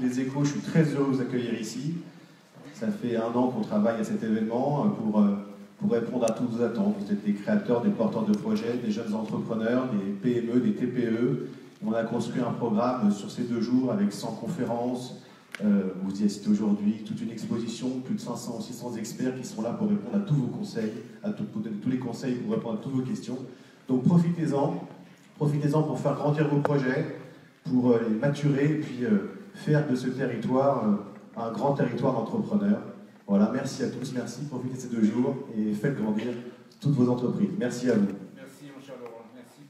des Échos, je suis très heureux de vous accueillir ici. Ça fait 1 an qu'on travaille à cet événement pour répondre à toutes vos attentes. Vous êtes des créateurs, des porteurs de projets, des jeunes entrepreneurs, des PME, des TPE. On a construit un programme sur ces 2 jours avec 100 conférences. Vous y assistez aujourd'hui, toute une exposition, plus de 500 ou 600 experts qui sont là pour répondre à tous vos conseils, pour donner tous les conseils, pour répondre à toutes vos questions. Donc profitez-en pour faire grandir vos projets, pour les maturer et puis faire de ce territoire un grand territoire d'entrepreneurs. Voilà, merci à tous, merci, profitez de ces 2 jours et faites grandir toutes vos entreprises. Merci à vous. Merci mon cher Laurent, merci.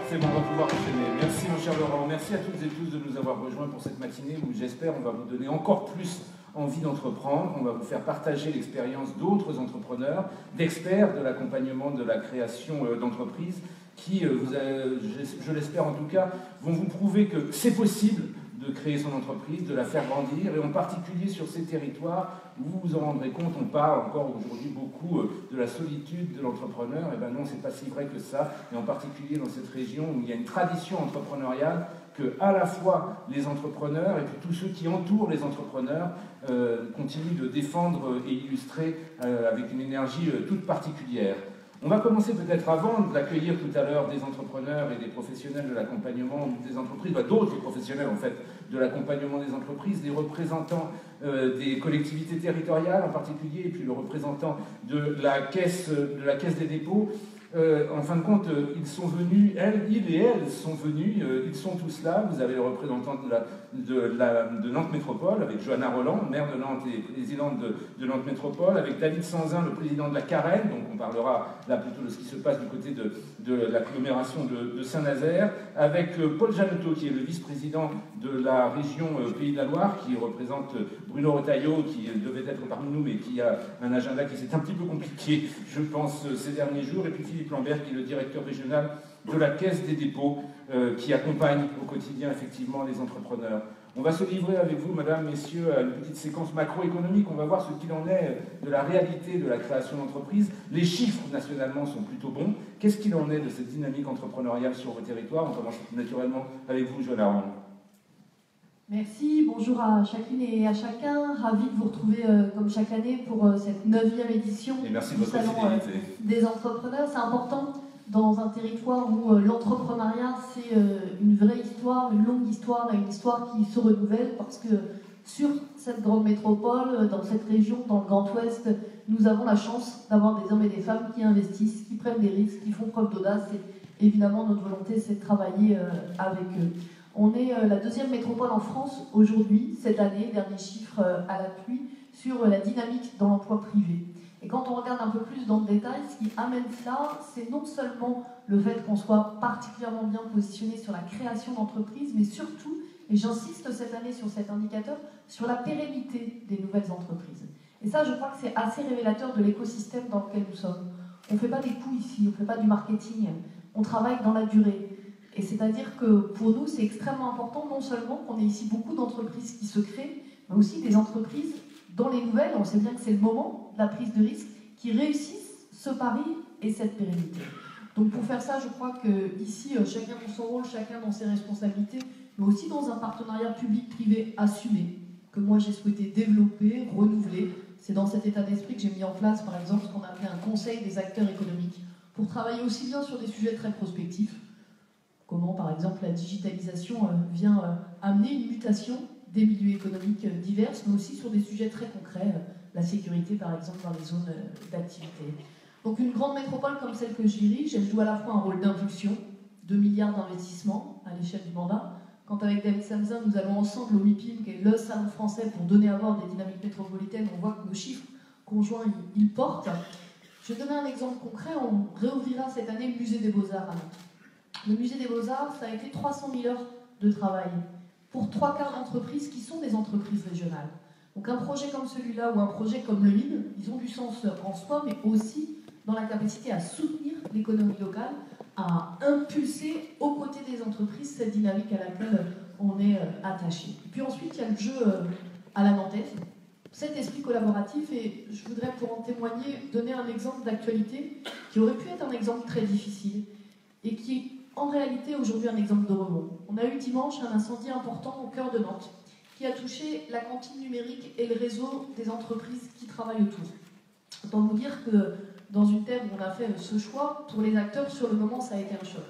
C'est bon, on va pouvoir enchaîner. Merci mon cher Laurent, merci à toutes et tous de nous avoir rejoints pour cette matinée où j'espère on va vous donner encore plus envie d'entreprendre, on va vous faire partager l'expérience d'autres entrepreneurs, d'experts de l'accompagnement de la création d'entreprises qui, je l'espère en tout cas, vont vous prouver que c'est possible de créer son entreprise, de la faire grandir, et en particulier sur ces territoires où vous vous en rendrez compte, on parle encore aujourd'hui beaucoup de la solitude de l'entrepreneur, et bien non, c'est pas si vrai que ça, et en particulier dans cette région où il y a une tradition entrepreneuriale que à la fois les entrepreneurs et puis tous ceux qui entourent les entrepreneurs continuent de défendre et illustrer avec une énergie toute particulière. On va commencer peut-être avant d'accueillir tout à l'heure des entrepreneurs et des professionnels de l'accompagnement des entreprises, d'autres professionnels en fait de l'accompagnement des entreprises, des représentants des collectivités territoriales en particulier, et puis le représentant de la caisse des dépôts. En fin de compte, ils sont venus, ils et elles sont venus, ils sont tous là. Vous avez le représentant de Nantes Métropole, avec Johanna Roland, maire de Nantes et présidente de Nantes Métropole, avec David Sanzin, le président de la Carène, donc on parlera là plutôt de ce qui se passe du côté de l'agglomération de Saint-Nazaire, avec Paul Janotto, qui est le vice-président de la région Pays de la Loire, qui représente Bruno Retailleau, qui devait être parmi nous, mais qui a un agenda qui s'est un petit peu compliqué, je pense, ces derniers jours, et puis Philippe Lambert, qui est le directeur régional de la Caisse des dépôts, qui accompagne au quotidien effectivement les entrepreneurs. On va se livrer avec vous, mesdames, messieurs, à une petite séquence macroéconomique. On va voir ce qu'il en est de la réalité de la création d'entreprises. Les chiffres nationalement sont plutôt bons. Qu'est-ce qu'il en est de cette dynamique entrepreneuriale sur vos territoires? On commence naturellement avec vous, Johanna Roland. Merci, bonjour à chacune et à chacun. Ravi de vous retrouver comme chaque année pour cette 9e édition du Salon des entrepreneurs. C'est important dans un territoire où l'entrepreneuriat, c'est une vraie histoire, une longue histoire et une histoire qui se renouvelle, parce que sur cette grande métropole, dans cette région, dans le Grand Ouest, nous avons la chance d'avoir des hommes et des femmes qui investissent, qui prennent des risques, qui font preuve d'audace, et évidemment notre volonté c'est de travailler avec eux. On est la 2e métropole en France aujourd'hui, cette année, dernier chiffre à l'appui, sur la dynamique dans l'emploi privé. Et quand on regarde un peu plus dans le détail, ce qui amène cela, c'est non seulement le fait qu'on soit particulièrement bien positionné sur la création d'entreprises, mais surtout, et j'insiste cette année sur cet indicateur, sur la pérennité des nouvelles entreprises. Et ça, je crois que c'est assez révélateur de l'écosystème dans lequel nous sommes. On ne fait pas des coups ici, on ne fait pas du marketing, on travaille dans la durée. Et c'est-à-dire que pour nous, c'est extrêmement important, non seulement qu'on ait ici beaucoup d'entreprises qui se créent, mais aussi des entreprises dans les nouvelles, on sait bien que c'est le moment de la prise de risque, qui réussissent ce pari et cette pérennité. Donc pour faire ça, je crois qu'ici, chacun dans son rôle, chacun dans ses responsabilités, mais aussi dans un partenariat public-privé assumé, que moi j'ai souhaité développer, renouveler. C'est dans cet état d'esprit que j'ai mis en place, par exemple, ce qu'on a appelé un conseil des acteurs économiques, pour travailler aussi bien sur des sujets très prospectifs, comment par exemple la digitalisation vient amener une mutation des milieux économiques diverses, mais aussi sur des sujets très concrets, la sécurité par exemple dans les zones d'activité. Donc une grande métropole comme celle que je dirige, elle joue à la fois un rôle d'impulsion, 2 milliards d'investissements à l'échelle du mandat. Quand avec David Samzin, nous allons ensemble au MIPIM, qui est le salon français pour donner à voir des dynamiques métropolitaines, on voit que nos chiffres conjoints, ils portent. Je vais donner un exemple concret, on réouvrira cette année le musée des Beaux-Arts à Nantes. Le musée des Beaux-Arts, ça a été 300 000 heures de travail pour 3/4 d'entreprises qui sont des entreprises régionales. Donc un projet comme celui-là ou un projet comme le mine, ils ont du sens en soi, mais aussi dans la capacité à soutenir l'économie locale, à impulser aux côtés des entreprises cette dynamique à laquelle on est attaché. Et puis ensuite, il y a le jeu à la nantaise, cet esprit collaboratif, et je voudrais pour en témoigner donner un exemple d'actualité qui aurait pu être un exemple très difficile et qui en réalité aujourd'hui un exemple de rebond. On a eu dimanche un incendie important au cœur de Nantes qui a touché la cantine numérique et le réseau des entreprises qui travaillent autour. Autant vous dire que dans une terre où on a fait ce choix, pour les acteurs, sur le moment, ça a été un choc.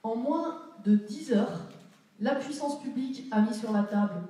En moins de 10 heures, la puissance publique a mis sur la table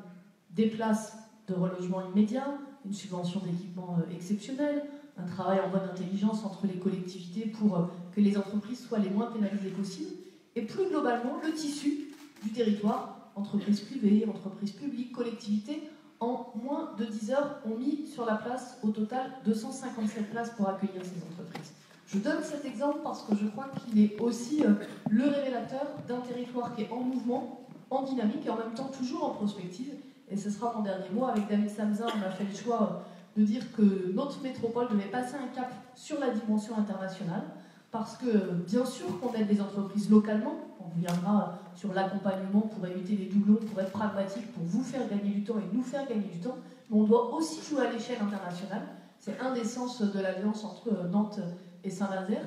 des places de relogement immédiat, une subvention d'équipement exceptionnelle, un travail en bonne intelligence entre les collectivités pour que les entreprises soient les moins pénalisées possibles, et plus globalement, le tissu du territoire, entreprises privées, entreprises publiques, collectivités, en moins de 10 heures, ont mis sur la place au total 257 places pour accueillir ces entreprises. Je donne cet exemple parce que je crois qu'il est aussi le révélateur d'un territoire qui est en mouvement, en dynamique et en même temps toujours en prospective. Et ce sera mon dernier mot. Avec David Samza, on a fait le choix de dire que notre métropole devait passer un cap sur la dimension internationale parce que, bien sûr, qu'on aide les entreprises localement. On reviendra sur l'accompagnement pour éviter les doublons, pour être pragmatique, pour vous faire gagner du temps et nous faire gagner du temps. Mais on doit aussi jouer à l'échelle internationale. C'est un des sens de l'alliance entre Nantes et Saint-Nazaire.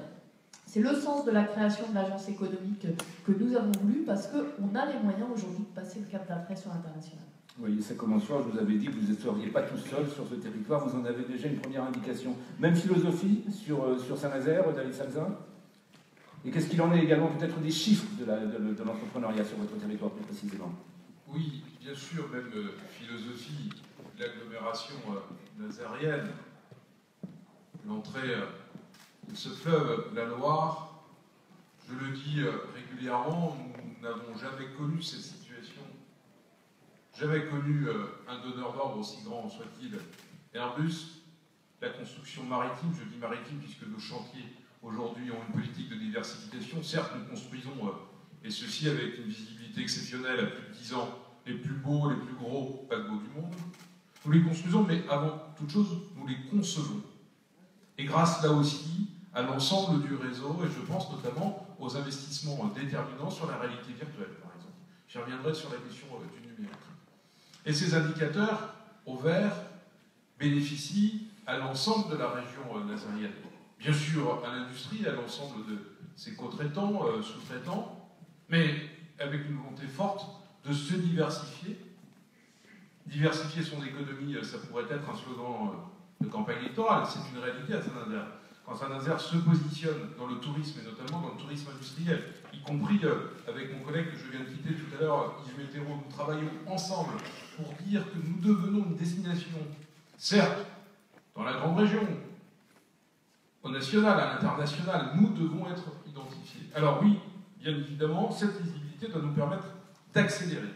C'est le sens de la création de l'agence économique que nous avons voulu parce qu'on a les moyens aujourd'hui de passer le cap d'après sur l'international. Vous voyez, ça commence fort. Je vous avais dit que vous ne seriez pas tout seul sur ce territoire. Vous en avez déjà une première indication. Même philosophie sur Saint-Nazaire, David Samza. Et qu'est-ce qu'il en est également peut-être des chiffres de l'entrepreneuriat sur votre territoire plus précisément? Oui, bien sûr, même philosophie, l'agglomération nazarienne, l'entrée de ce fleuve, la Loire, je le dis régulièrement, nous n'avons jamais connu cette situation, jamais connu un donneur d'ordre aussi grand soit-il. Airbus, la construction maritime, je dis maritime puisque nos chantiers aujourd'hui ont une politique de diversification. Certes, nous construisons, et ceci avec une visibilité exceptionnelle à plus de 10 ans, les plus beaux, les plus gros paquebots du monde. Nous les construisons, mais avant toute chose, nous les concevons. Et grâce là aussi à l'ensemble du réseau, et je pense notamment aux investissements déterminants sur la réalité virtuelle, par exemple. J'y reviendrai sur la question du numérique. Et ces indicateurs, au vert, bénéficient à l'ensemble de la région nazarienne. Bien sûr, à l'industrie, à l'ensemble de ses co-traitants, sous-traitants, mais avec une volonté forte de se diversifier. Diversifier son économie, ça pourrait être un slogan de campagne électorale, c'est une réalité à Saint-Nazaire. Quand Saint-Nazaire se positionne dans le tourisme, et notamment dans le tourisme industriel, y compris avec mon collègue que je viens de quitter tout à l'heure, Yves Météro, nous travaillons ensemble pour dire que nous devenons une destination, certes, dans la grande région, au national, à l'international, nous devons être identifiés. Alors oui, bien évidemment, cette visibilité doit nous permettre d'accélérer.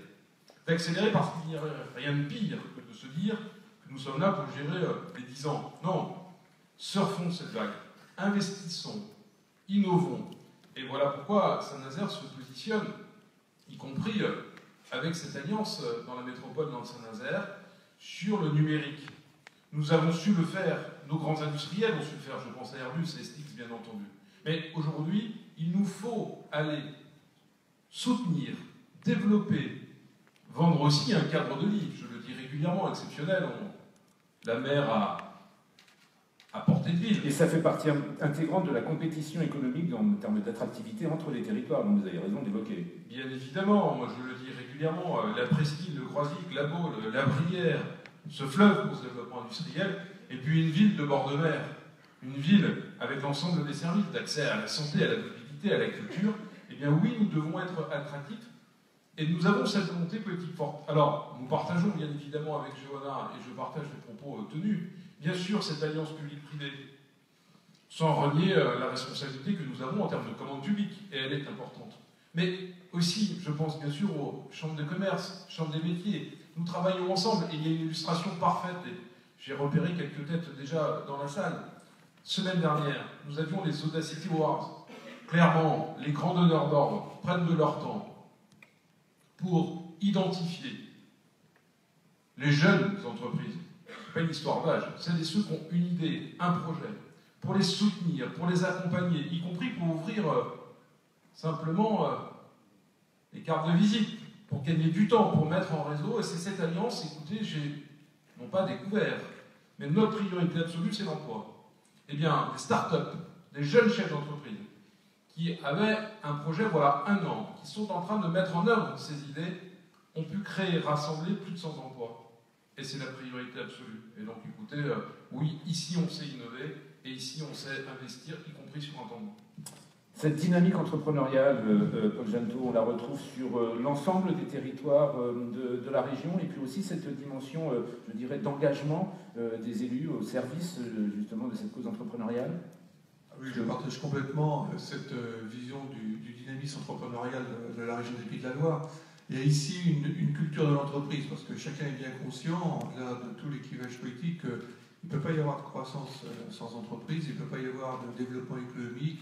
D'accélérer parce qu'il n'y a rien de pire que de se dire que nous sommes là pour gérer les 10 ans. Non, surfons cette vague, investissons, innovons. Et voilà pourquoi Saint-Nazaire se positionne, y compris avec cette alliance dans la métropole de Saint-Nazaire, sur le numérique. Nous avons su le faire, nos grands industriels ont su le faire, je pense à Airbus et STX bien entendu. Mais aujourd'hui, il nous faut aller soutenir, développer, vendre aussi un cadre de vie, je le dis régulièrement, exceptionnel. La mer à portée de ville. Et ça fait partie intégrante de la compétition économique en termes d'attractivité entre les territoires, donc vous avez raison d'évoquer. Bien évidemment, moi je le dis régulièrement, la Presqu'île, le Croisic, la Baule, la Brière, ce fleuve pour ce développement industriel, et puis une ville de bord de mer, une ville avec l'ensemble des services d'accès à la santé, à la mobilité, à la culture, eh bien oui, nous devons être attractifs, et nous avons cette volonté politique forte. Alors, nous partageons bien évidemment avec Johanna, et je partage les propos tenus, bien sûr cette alliance publique-privée, sans renier la responsabilité que nous avons en termes de commande publique, et elle est importante. Mais aussi, je pense bien sûr aux chambres de commerce, chambres des métiers. Nous travaillons ensemble, et il y a une illustration parfaite, et j'ai repéré quelques têtes déjà dans la salle. Semaine dernière, nous avions les Audacity Awards. Clairement, les grands donneurs d'ordre prennent de leur temps pour identifier les jeunes entreprises. Ce n'est pas une histoire d'âge, c'est des ceux qui ont une idée, un projet, pour les soutenir, pour les accompagner, y compris pour ouvrir simplement les cartes de visite, pour gagner du temps, pour mettre en réseau. Et c'est cette alliance, écoutez, j'ai non pas découvert, mais notre priorité absolue, c'est l'emploi. Eh bien, des start-up, des jeunes chefs d'entreprise, qui avaient un projet, voilà, 1 an, qui sont en train de mettre en œuvre ces idées, ont pu créer, rassembler plus de 100 emplois. Et c'est la priorité absolue. Et donc, écoutez, oui, ici on sait innover, et ici on sait investir, y compris sur un temps long. Cette dynamique entrepreneuriale, Paul Janto, on la retrouve sur l'ensemble des territoires de la région, et puis aussi cette dimension, je dirais, d'engagement des élus au service justement de cette cause entrepreneuriale. Oui, je partage complètement cette vision du dynamisme entrepreneurial de la région des Pays de la Loire. Il y a ici une culture de l'entreprise, parce que chacun est bien conscient, au-delà de tout les clivages politiques, qu'il ne peut pas y avoir de croissance sans entreprise, il ne peut pas y avoir de développement économique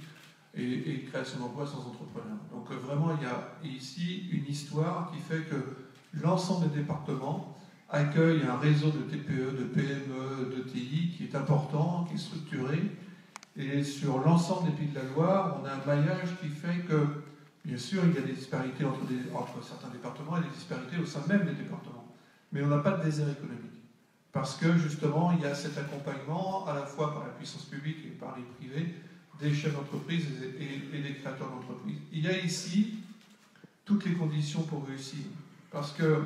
et de création d'emplois sans entrepreneurs. Donc vraiment, il y a ici une histoire qui fait que l'ensemble des départements accueillent un réseau de TPE, de PME, de TI qui est important, qui est structuré. Et sur l'ensemble des Pays de la Loire, on a un maillage qui fait que, bien sûr, il y a des disparités entre certains départements et des disparités au sein même des départements. Mais on n'a pas de désert économique. Parce que, justement, il y a cet accompagnement, à la fois par la puissance publique et par les privés, des chefs d'entreprise et des créateurs d'entreprise. Il y a ici toutes les conditions pour réussir. Parce que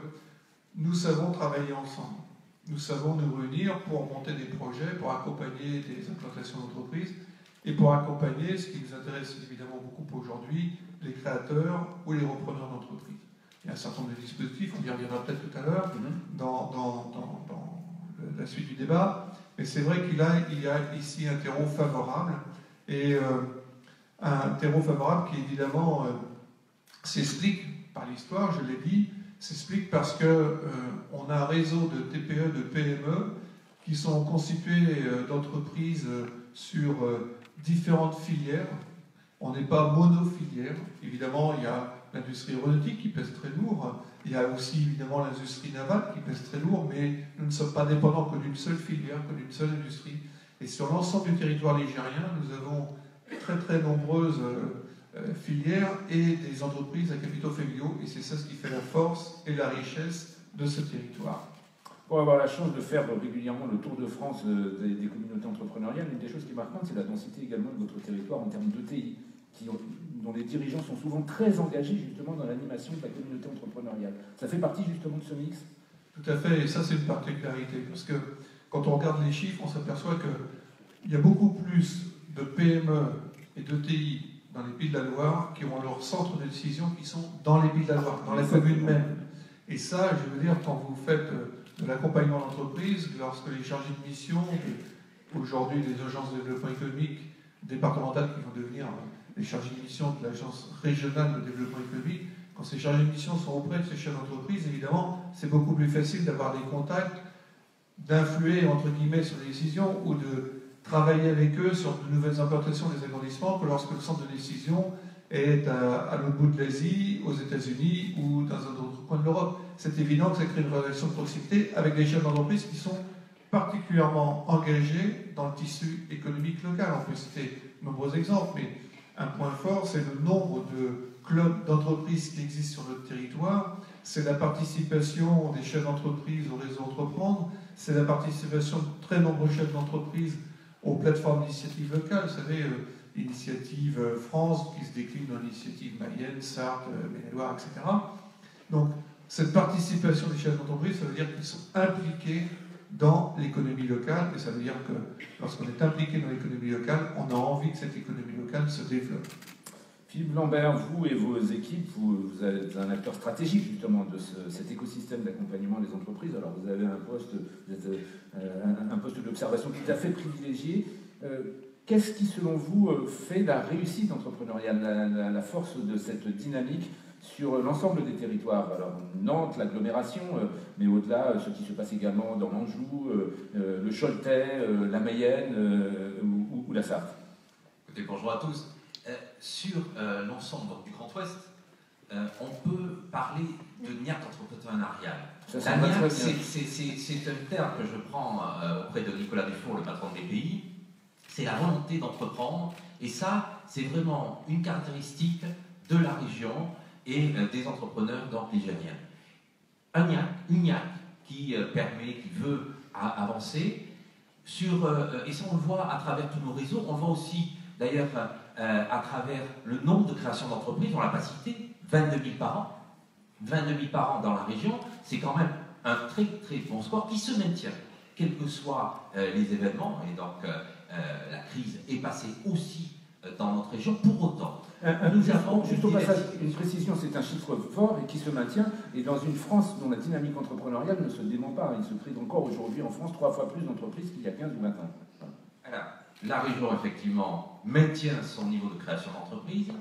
nous savons travailler ensemble. Nous savons nous réunir pour monter des projets, pour accompagner des implantations d'entreprises et pour accompagner ce qui nous intéresse évidemment beaucoup aujourd'hui, les créateurs ou les repreneurs d'entreprises. Il y a un certain nombre de dispositifs, on y reviendra peut-être tout à l'heure dans la suite du débat, mais c'est vrai qu'il y a ici un terreau favorable et un terreau favorable qui évidemment s'explique par l'histoire, je l'ai dit, s'explique parce qu'on a un réseau de TPE, de PME qui sont constitués d'entreprises sur différentes filières. On n'est pas monofilière. Évidemment, il y a l'industrie aéronautique qui pèse très lourd. Il y a aussi évidemment l'industrie navale qui pèse très lourd, mais nous ne sommes pas dépendants que d'une seule filière, que d'une seule industrie. Et sur l'ensemble du territoire ligérien, nous avons très très nombreuses filières et des entreprises à capitaux familiaux, et c'est ça ce qui fait la force et la richesse de ce territoire. Pour avoir la chance de faire régulièrement le tour de France des communautés entrepreneuriales, une des choses qui est marquante, c'est la densité également de votre territoire en termes d'ETI, dont les dirigeants sont souvent très engagés justement dans l'animation de la communauté entrepreneuriale. Ça fait partie justement de ce mix? Tout à fait, et ça c'est une particularité, parce que quand on regarde les chiffres, on s'aperçoit qu'il y a beaucoup plus de PME et d'ETI dans les Pays de la Loire qui ont leur centre de décision qui sont dans les Pays de la Loire, dans les communes mêmes. Et ça, je veux dire, quand vous faites de l'accompagnement d'entreprise, lorsque les chargés de mission, aujourd'hui les agences de développement économique départementales qui vont devenir les chargés de mission de l'agence régionale de développement économique, quand ces chargés de mission sont auprès de ces chefs d'entreprise, évidemment, c'est beaucoup plus facile d'avoir des contacts, d'influer, entre guillemets, sur les décisions ou de travailler avec eux sur de nouvelles implantations des agrandissements que lorsque le centre de décision est à l'autre bout de l'Asie, aux États-Unis ou dans un autre coin de l'Europe. C'est évident que ça crée une relation de proximité avec des chefs d'entreprise qui sont particulièrement engagés dans le tissu économique local. On peut citer de nombreux exemples, mais un point fort, c'est le nombre de clubs d'entreprises qui existent sur notre territoire, c'est la participation des chefs d'entreprise au réseau Entreprendre, c'est la participation de très nombreux chefs d'entreprise aux plateformes d'initiatives locales, vous savez, l'initiative France qui se décline dans l'initiative Mayenne, Sarthe, Maine-et-Loire, etc. Donc, cette participation des chefs d'entreprise, ça veut dire qu'ils sont impliqués dans l'économie locale, et ça veut dire que lorsqu'on est impliqué dans l'économie locale, on a envie que cette économie locale se développe. Philippe Lambert, vous et vos équipes, vous êtes un acteur stratégique justement de cet écosystème d'accompagnement des entreprises. Alors vous avez un poste d'observation tout à fait privilégié. Qu'est-ce qui, selon vous, fait la réussite entrepreneuriale, la force de cette dynamique sur l'ensemble des territoires? Alors Nantes, l'agglomération, mais au-delà, ce qui se passe également dans l'Anjou, le Choletais, la Mayenne ou la Sarthe. Écoutez, bonjour à tous. Sur l'ensemble du Grand Ouest, on peut parler de niaque entrepreneuriale. La niaque, c'est un terme que je prends auprès de Nicolas Dufour, le patron de BPI. C'est la volonté d'entreprendre, et ça, c'est vraiment une caractéristique de la région et des entrepreneurs ligériens. Une niaque qui permet, qui veut avancer, et ça on le voit à travers tous nos réseaux, on le voit aussi d'ailleurs à travers le nombre de créations d'entreprises, on ne l'a pas cité, 22 000 par an. 22 000 par an dans la région, c'est quand même un très très bon score qui se maintient, quels que soient les événements, et donc la crise est passée aussi dans notre région. Pour autant, nous avons juste au passage, une précision, c'est un chiffre fort et qui se maintient, et dans une France dont la dynamique entrepreneuriale ne se dément pas. Il se crée encore aujourd'hui en France 3 fois plus d'entreprises qu'il y a 15 ou 20 ans. Alors, la région, effectivement, maintient son niveau de création d'entreprises,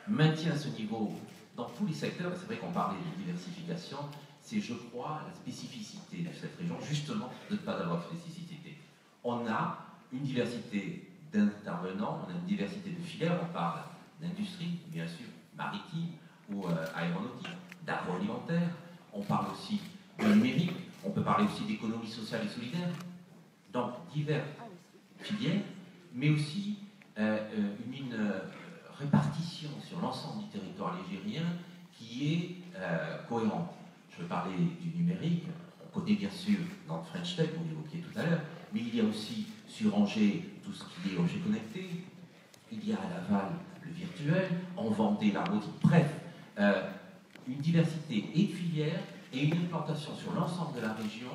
maintient ce niveau dans tous les secteurs. C'est vrai qu'on parlait de diversification, c'est, je crois, la spécificité de cette région, justement, de ne pas avoir de spécificité. On a une diversité d'intervenants, on a une diversité de filières, on parle d'industrie, bien sûr, maritime ou aéronautique, d'agroalimentaire, on parle aussi de numérique, on peut parler aussi d'économie sociale et solidaire, donc diverses filières, mais aussi une répartition sur l'ensemble du territoire ligérien qui est cohérente. Je veux parler du numérique, on connaît bien sûr dans French Tech, vous l'évoquiez tout à l'heure, mais il y a aussi sur Angers tout ce qui est objet connecté, il y a à Laval le virtuel, en Vendée la robotique, bref, une diversité et de filières et une implantation sur l'ensemble de la région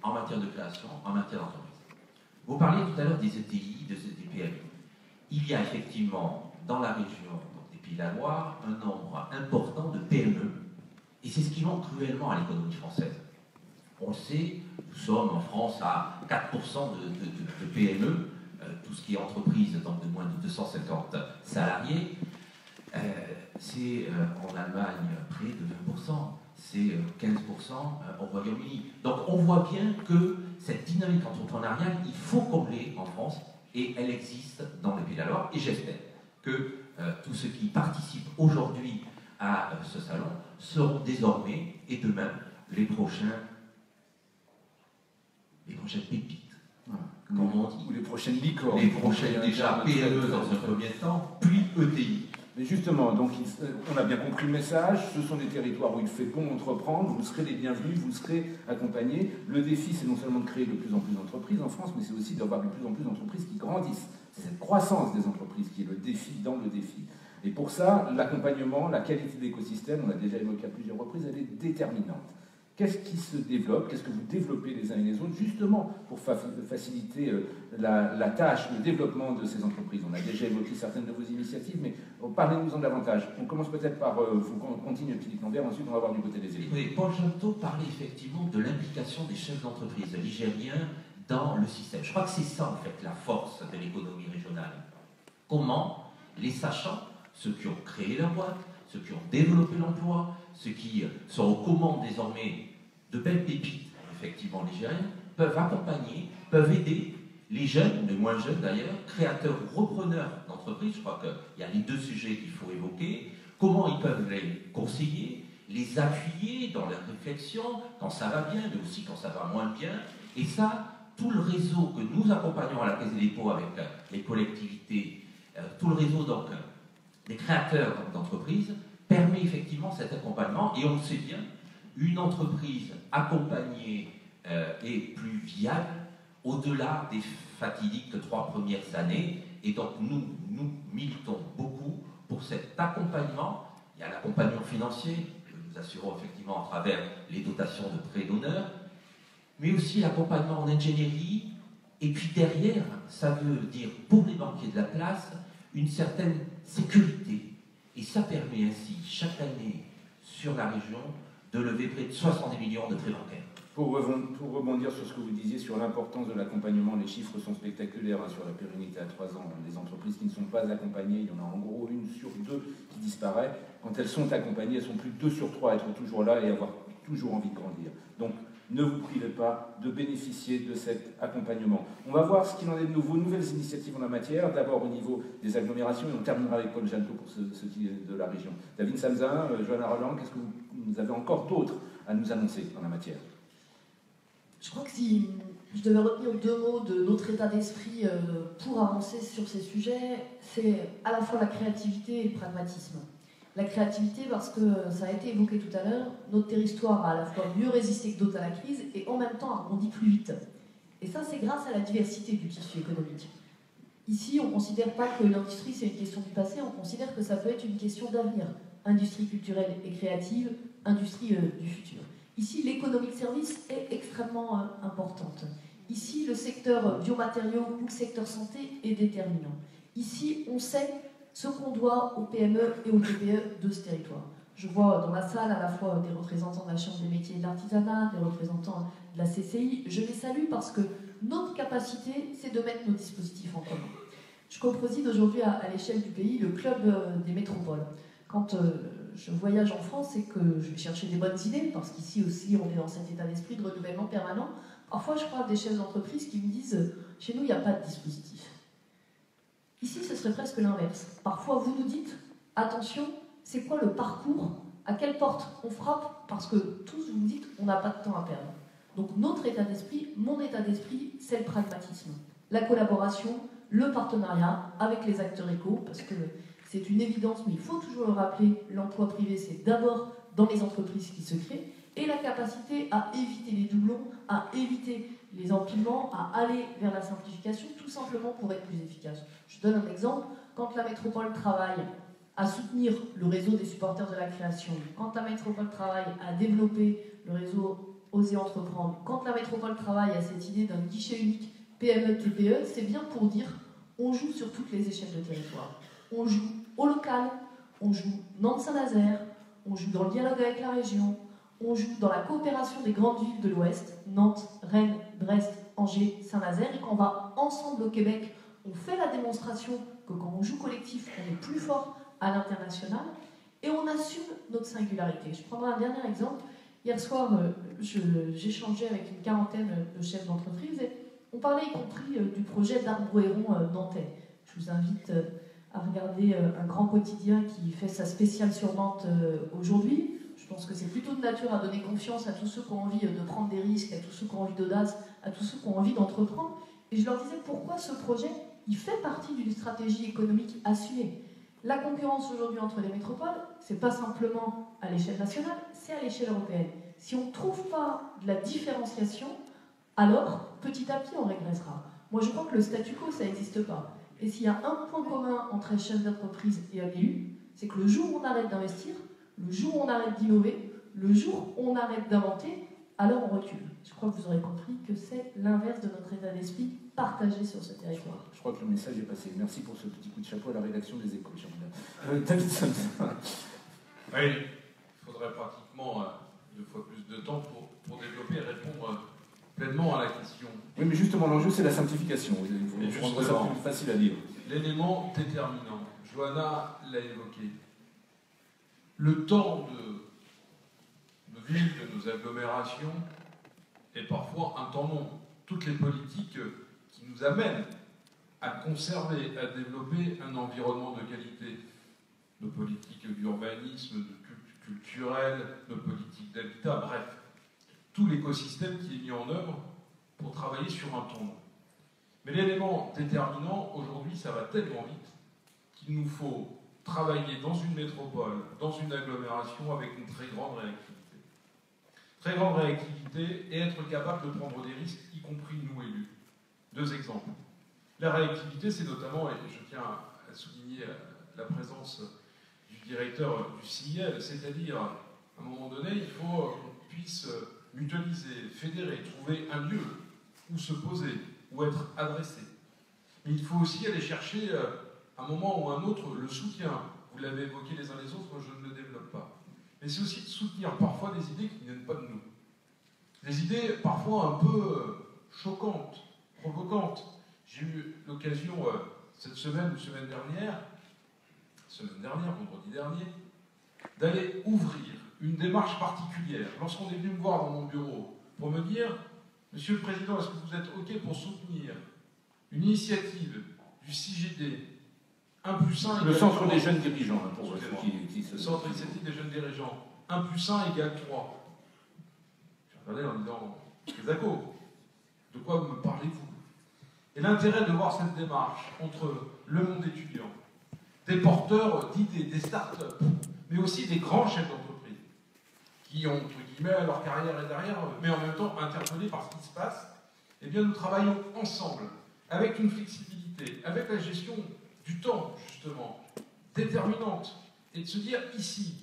en matière de création, en matière d'entreprise. Vous parliez tout à l'heure des ETI, des PME. Il y a effectivement dans la région des Pays de la Loire un nombre important de PME, et c'est ce qui manque cruellement à l'économie française. On le sait, nous sommes en France à 4% de PME, tout ce qui est entreprise, donc de moins de 250 salariés. C'est en Allemagne près de 20%, c'est 15% au Royaume-Uni. Donc on voit bien que cette dynamique entrepreneuriale, il faut combler en France, et elle existe dans les Pays de la Loire, et j'espère que tous ceux qui participent aujourd'hui à ce salon seront désormais, et de même, les prochaines pépites, comme on dit. Ou les prochaines licornes. Les prochaines déjà PME dans un premier temps, puis ETI. Mais justement, donc, on a bien compris le message, ce sont des territoires où il fait bon entreprendre, vous serez les bienvenus, vous serez accompagnés. Le défi, c'est non seulement de créer de plus en plus d'entreprises en France, mais c'est aussi d'avoir de plus en plus d'entreprises qui grandissent. C'est cette croissance des entreprises qui est le défi dans le défi. Et pour ça, l'accompagnement, la qualité de l'écosystème, on l'a déjà évoqué à plusieurs reprises, elle est déterminante. Qu'est-ce qui se développe? Qu'est-ce que vous développez les uns et les autres, justement pour faciliter la tâche, le développement de ces entreprises? On a déjà évoqué certaines de vos initiatives, mais parlez-nous-en davantage. On commence peut-être par, vous continuez Philippe Lambert, ensuite on va voir du côté des élus. Oui, Paul Janto parlait effectivement de l'implication des chefs d'entreprise ligériens dans le système. Je crois que c'est ça, en fait, la force de l'économie régionale. Comment les sachants, ceux qui ont créé la boîte, ceux qui ont développé l'emploi, ceux qui sont aux commandes désormais de belles pépites, effectivement, ligériennes, peuvent accompagner, peuvent aider les jeunes, les moins jeunes d'ailleurs, créateurs ou repreneurs d'entreprises. Je crois qu'il y a les deux sujets qu'il faut évoquer. Comment ils peuvent les conseiller, les appuyer dans leur réflexion, quand ça va bien, mais aussi quand ça va moins bien. Et ça, tout le réseau que nous accompagnons à la Caisse des dépôts avec les collectivités, tout le réseau donc des créateurs d'entreprises, permet effectivement cet accompagnement. Et on le sait bien, une entreprise accompagnée est plus viable au-delà des fatidiques 3 premières années. Et donc nous militons beaucoup pour cet accompagnement. Il y a l'accompagnement financier, que nous assurons effectivement à travers les dotations de prêts d'honneur, mais aussi l'accompagnement en ingénierie. Et puis derrière, ça veut dire pour les banquiers de la place, une certaine sécurité. Et ça permet ainsi, chaque année, sur la région, de lever près de 70 millions de prêts bancaires. Pour rebondir sur ce que vous disiez sur l'importance de l'accompagnement, les chiffres sont spectaculaires sur la pérennité à 3 ans. Les entreprises qui ne sont pas accompagnées, il y en a en gros 1 sur 2 qui disparaît. Quand elles sont accompagnées, elles sont plus de 2 sur 3 à être toujours là et avoir toujours envie de grandir. Donc, ne vous privez pas de bénéficier de cet accompagnement. On va voir ce qu'il en est de nouveau, nouvelles initiatives en la matière, d'abord au niveau des agglomérations, et on terminera avec Paul Janto pour ce qui est de la région. David Samzin, Johanna Roland, qu'est-ce que vous avez encore d'autre à nous annoncer en la matière? Je crois que si je devais retenir 2 mots de notre état d'esprit pour avancer sur ces sujets, c'est à la fois la créativité et le pragmatisme. La créativité, parce que ça a été évoqué tout à l'heure, notre territoire a à la fois mieux résisté que d'autres à la crise et en même temps a rebondi plus vite. Et ça, c'est grâce à la diversité du tissu économique. Ici, on ne considère pas que l'industrie, c'est une question du passé, on considère que ça peut être une question d'avenir. Industrie culturelle et créative, industrie du futur. Ici, l'économie de service est extrêmement importante. Ici, le secteur biomatériaux ou le secteur santé est déterminant. Ici, on sait ce qu'on doit aux PME et aux TPE de ce territoire. Je vois dans la salle à la fois des représentants de la Chambre des métiers et de l'artisanat, des représentants de la CCI. Je les salue parce que notre capacité, c'est de mettre nos dispositifs en commun. Je co-préside aujourd'hui à l'échelle du pays le club des métropoles. Quand je voyage en France, c'est que je vais chercher des bonnes idées, parce qu'ici aussi, on est dans cet état d'esprit de renouvellement permanent. Parfois, je crois des chefs d'entreprise qui me disent « chez nous, il n'y a pas de dispositif ». Ici, ce serait presque l'inverse. Parfois, vous nous dites « attention, c'est quoi le parcours? À quelle porte on frappe ?» Parce que tous, vous nous dites « on n'a pas de temps à perdre ». Donc notre état d'esprit, mon état d'esprit, c'est le pragmatisme. La collaboration, le partenariat avec les acteurs éco, parce que c'est une évidence, mais il faut toujours le rappeler, l'emploi privé, c'est d'abord dans les entreprises qui se créent, et la capacité à éviter les doublons, à éviter les empilements, à aller vers la simplification, tout simplement pour être plus efficace. Je donne un exemple. Quand la métropole travaille à soutenir le réseau des supporters de la création, quand la métropole travaille à développer le réseau Oser Entreprendre, quand la métropole travaille à cette idée d'un guichet unique PME-TPE, c'est bien pour dire on joue sur toutes les échelles de territoire. On joue au local, on joue Nantes-Saint-Nazaire, on joue dans le dialogue avec la région, on joue dans la coopération des grandes villes de l'Ouest, Nantes, Rennes, Brest, Angers, Saint-Nazaire, et quand on va ensemble au Québec, on fait la démonstration que quand on joue collectif, on est plus fort à l'international, et on assume notre singularité. Je prendrai un dernier exemple. Hier soir, j'échangeais avec une quarantaine de chefs d'entreprise, et on parlait y compris du projet d'Arbreron nantais. Je vous invite à regarder un grand quotidien qui fait sa spéciale sur Nantes aujourd'hui. Je pense que c'est plutôt de nature à donner confiance à tous ceux qui ont envie de prendre des risques, à tous ceux qui ont envie d'audace, à tous ceux qui ont envie d'entreprendre. Et je leur disais pourquoi ce projet, il fait partie d'une stratégie économique assumée. La concurrence aujourd'hui entre les métropoles, c'est pas simplement à l'échelle nationale, c'est à l'échelle européenne. Si on ne trouve pas de la différenciation, alors petit à petit on régressera. Moi je crois que le statu quo ça n'existe pas. Et s'il y a un point commun entre un chef d'entreprise et un élu, c'est que le jour où on arrête d'investir, le jour où on arrête d'innover, le jour où on arrête d'inventer, alors on recule. Je crois que vous aurez compris que c'est l'inverse de notre état d'esprit partagé sur ce territoire. Je crois que le message est passé. Merci pour ce petit coup de chapeau à la rédaction des Échos. Davidson. Oui, il faudrait pratiquement 2 fois plus de temps pour développer et répondre pleinement à la question. Oui, mais justement, l'enjeu, c'est la simplification. Il faut rendre ça plus facile à dire. L'élément déterminant, Johanna l'a évoqué. Le temps de nos villes, de nos agglomérations, est parfois un temps long. Toutes les politiques qui nous amènent à conserver, à développer un environnement de qualité, nos politiques d'urbanisme, culturel, nos politiques d'habitat, bref, tout l'écosystème qui est mis en œuvre pour travailler sur un temps long. Mais l'élément déterminant, aujourd'hui, ça va tellement vite qu'il nous faut travailler dans une métropole, dans une agglomération avec une très grande réactivité. Très grande réactivité et être capable de prendre des risques, y compris nous élus. 2 exemples. La réactivité, c'est notamment, et je tiens à souligner la présence du directeur du CIL, c'est-à-dire, à un moment donné, il faut qu'on puisse mutualiser, fédérer, trouver un lieu où se poser, où être adressé. Mais il faut aussi aller chercher, à un moment ou à un autre, le soutien. Vous l'avez évoqué les uns les autres, moi je ne le développe pas. Mais c'est aussi de soutenir parfois des idées qui ne viennent pas de nous. Des idées parfois un peu choquantes, provocantes. J'ai eu l'occasion cette semaine ou semaine dernière, vendredi dernier, d'aller ouvrir une démarche particulière. Lorsqu'on est venu me voir dans mon bureau pour me dire « Monsieur le Président, est-ce que vous êtes OK pour soutenir une initiative du CGD 1+1 » Le Centre des jeunes dirigeants, pour ceux qui se... Le Centre initiative des jeunes dirigeants. 1+1 égale 3. J'ai regardé en disant « Les accos, de quoi me parlez-vous » Et l'intérêt de voir cette démarche entre le monde étudiant, des porteurs d'idées, des start-up, mais aussi des grands chefs d'entreprise, qui ont, entre guillemets, leur carrière est derrière, mais en même temps interpellés par ce qui se passe, eh bien nous travaillons ensemble, avec une flexibilité flexibilité, avec la gestion du temps, justement, déterminante, et de se dire, ici,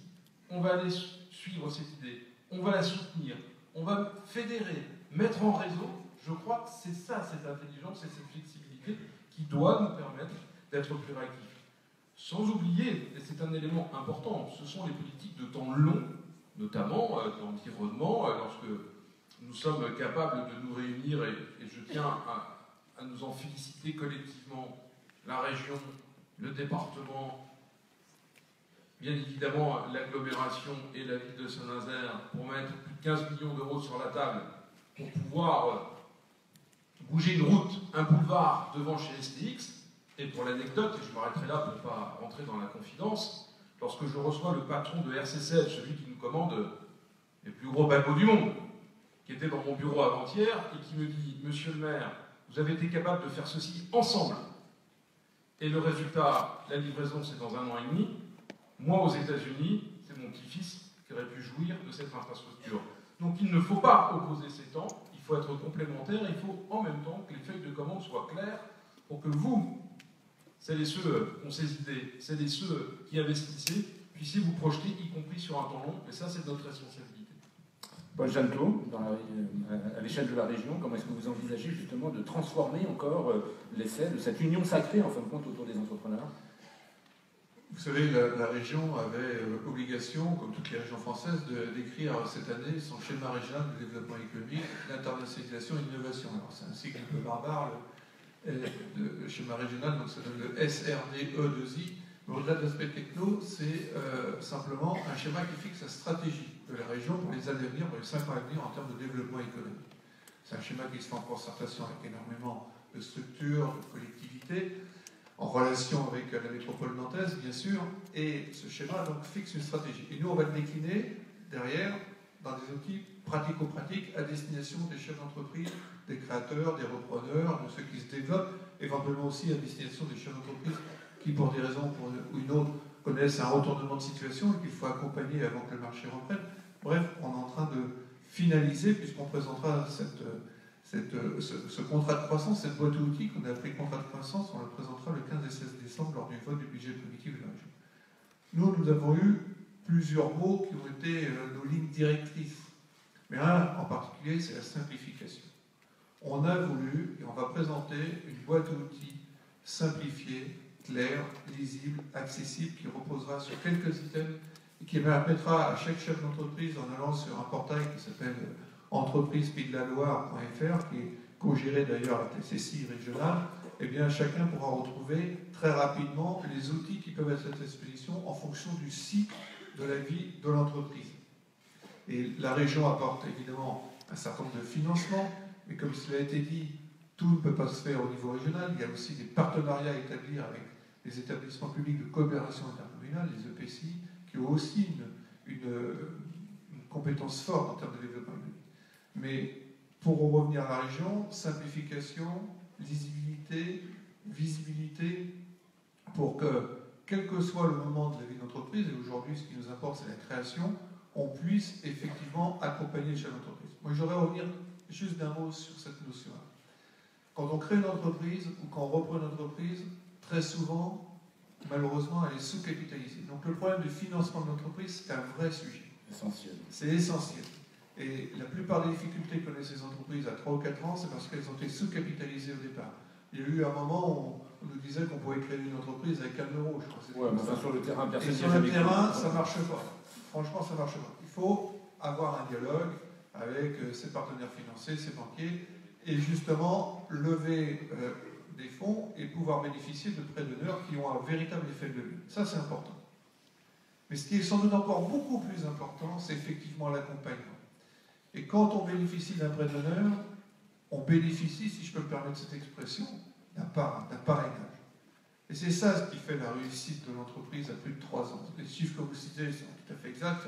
on va aller suivre cette idée, on va la soutenir, on va fédérer, mettre en réseau, je crois que c'est ça, cette intelligence et cette flexibilité qui doit nous permettre d'être plus réactifs. Sans oublier, et c'est un élément important, ce sont les politiques de temps long, notamment dans l'environnement, lorsque nous sommes capables de nous réunir, et je tiens à nous en féliciter collectivement, la région, le département, bien évidemment l'agglomération et la ville de Saint-Nazaire, pour mettre plus de 15 millions d'euros sur la table, pour pouvoir bouger une route, un boulevard devant chez STX. Et pour l'anecdote, et je m'arrêterai là pour ne pas rentrer dans la confidence, lorsque je reçois le patron de RCCL, celui qui nous commande les plus gros bateaux du monde, qui était dans mon bureau avant-hier, et qui me dit « Monsieur le maire, vous avez été capable de faire ceci ensemble. Et le résultat, la livraison, c'est dans 1 an et demi. Moi, aux États-Unis, c'est mon petit-fils qui aurait pu jouir de cette infrastructure. » Donc il ne faut pas opposer ces temps, il faut être complémentaire, il faut en même temps que les feuilles de commande soient claires pour que vous, celles et ceux qui ont ces idées, celles et ceux qui investissez, puissiez vous projeter, y compris sur un temps long, et ça, c'est notre responsabilité. Paul Jeannetot, à l'échelle de la région, comment est-ce que vous envisagez justement de transformer encore l'essai de cette union sacrée, en fin de compte, autour des entrepreneurs? Vous savez, la région avait obligation, comme toutes les régions françaises, d'écrire cette année son schéma régional de développement économique, l'internationalisation et l'innovation. Alors c'est un cycle un peu barbare, le schéma régional, donc ça donne le SRDE2I. Mais au-delà de l'aspect techno, c'est simplement un schéma qui fixe la stratégie de la région pour les années à venir, pour les 5 ans à venir en termes de développement économique. C'est un schéma qui se fait en concertation avec énormément de structures, de collectivités, en relation avec la métropole nantaise, bien sûr, et ce schéma donc fixe une stratégie. Et nous, on va le décliner derrière dans des outils pratico-pratiques à destination des chefs d'entreprise, des créateurs, des repreneurs, de ceux qui se développent, éventuellement aussi à destination des chefs d'entreprise qui, pour des raisons ou une autre, connaissent un retournement de situation et qu'il faut accompagner avant que le marché reprenne. Bref, on est en train de finaliser, puisqu'on présentera ce contrat de croissance, cette boîte à outils qu'on a appelé contrat de croissance, on le présentera le 15 et 16 décembre lors du vote du budget primitif de la région. Nous avons eu plusieurs mots qui ont été nos lignes directrices. Mais un en particulier, c'est la simplification. On a voulu, et on va présenter une boîte à outils simplifiée, claire, lisible, accessible, qui reposera sur quelques items et qui permettra à chaque chef d'entreprise, en allant sur un portail qui s'appelle entreprise-pays-de-la-Loire.fr, qui est co-géré d'ailleurs à la TCCI régionale, eh bien chacun pourra retrouver très rapidement les outils qui peuvent être à cette disposition en fonction du cycle de la vie de l'entreprise. Et la région apporte évidemment un certain nombre de financements, mais comme cela a été dit, tout ne peut pas se faire au niveau régional. Il y a aussi des partenariats à établir avec les établissements publics de coopération intercommunale, les EPCI, qui ont aussi une compétence forte en termes de développement économique. Mais pour en revenir à la région, simplification, lisibilité, visibilité, pour que, quel que soit le moment de la vie d'entreprise, et aujourd'hui ce qui nous importe c'est la création, on puisse effectivement accompagner les chefs d'entreprise. Moi je voudrais revenir juste d'un mot sur cette notion-là. Quand on crée une entreprise ou quand on reprend une entreprise, très souvent, malheureusement, elle est sous-capitalisée. Donc le problème du financement de l'entreprise, c'est un vrai sujet. Essentiel. C'est essentiel. Et la plupart des difficultés que connaissent ces entreprises à 3 ou 4 ans, c'est parce qu'elles ont été sous-capitalisées au départ. Il y a eu un moment où on nous disait qu'on pouvait créer une entreprise avec 1 euro, je crois. Ouais, mais sur le terrain, personne. Et sur le terrain, ça ne marche pas. Franchement, ça ne marche pas. Il faut avoir un dialogue avec ses partenaires financiers, ses banquiers, et justement lever des fonds et pouvoir bénéficier de prêts d'honneur qui ont un véritable effet de levier. Ça, c'est important. Mais ce qui est sans doute encore beaucoup plus important, c'est effectivement l'accompagnement. Et quand on bénéficie d'un prêt d'honneur, on bénéficie, si je peux me permettre cette expression, d'un parrainage. Et c'est ça ce qui fait la réussite de l'entreprise à plus de 3 ans. Les chiffres que vous citez sont tout à fait exacts,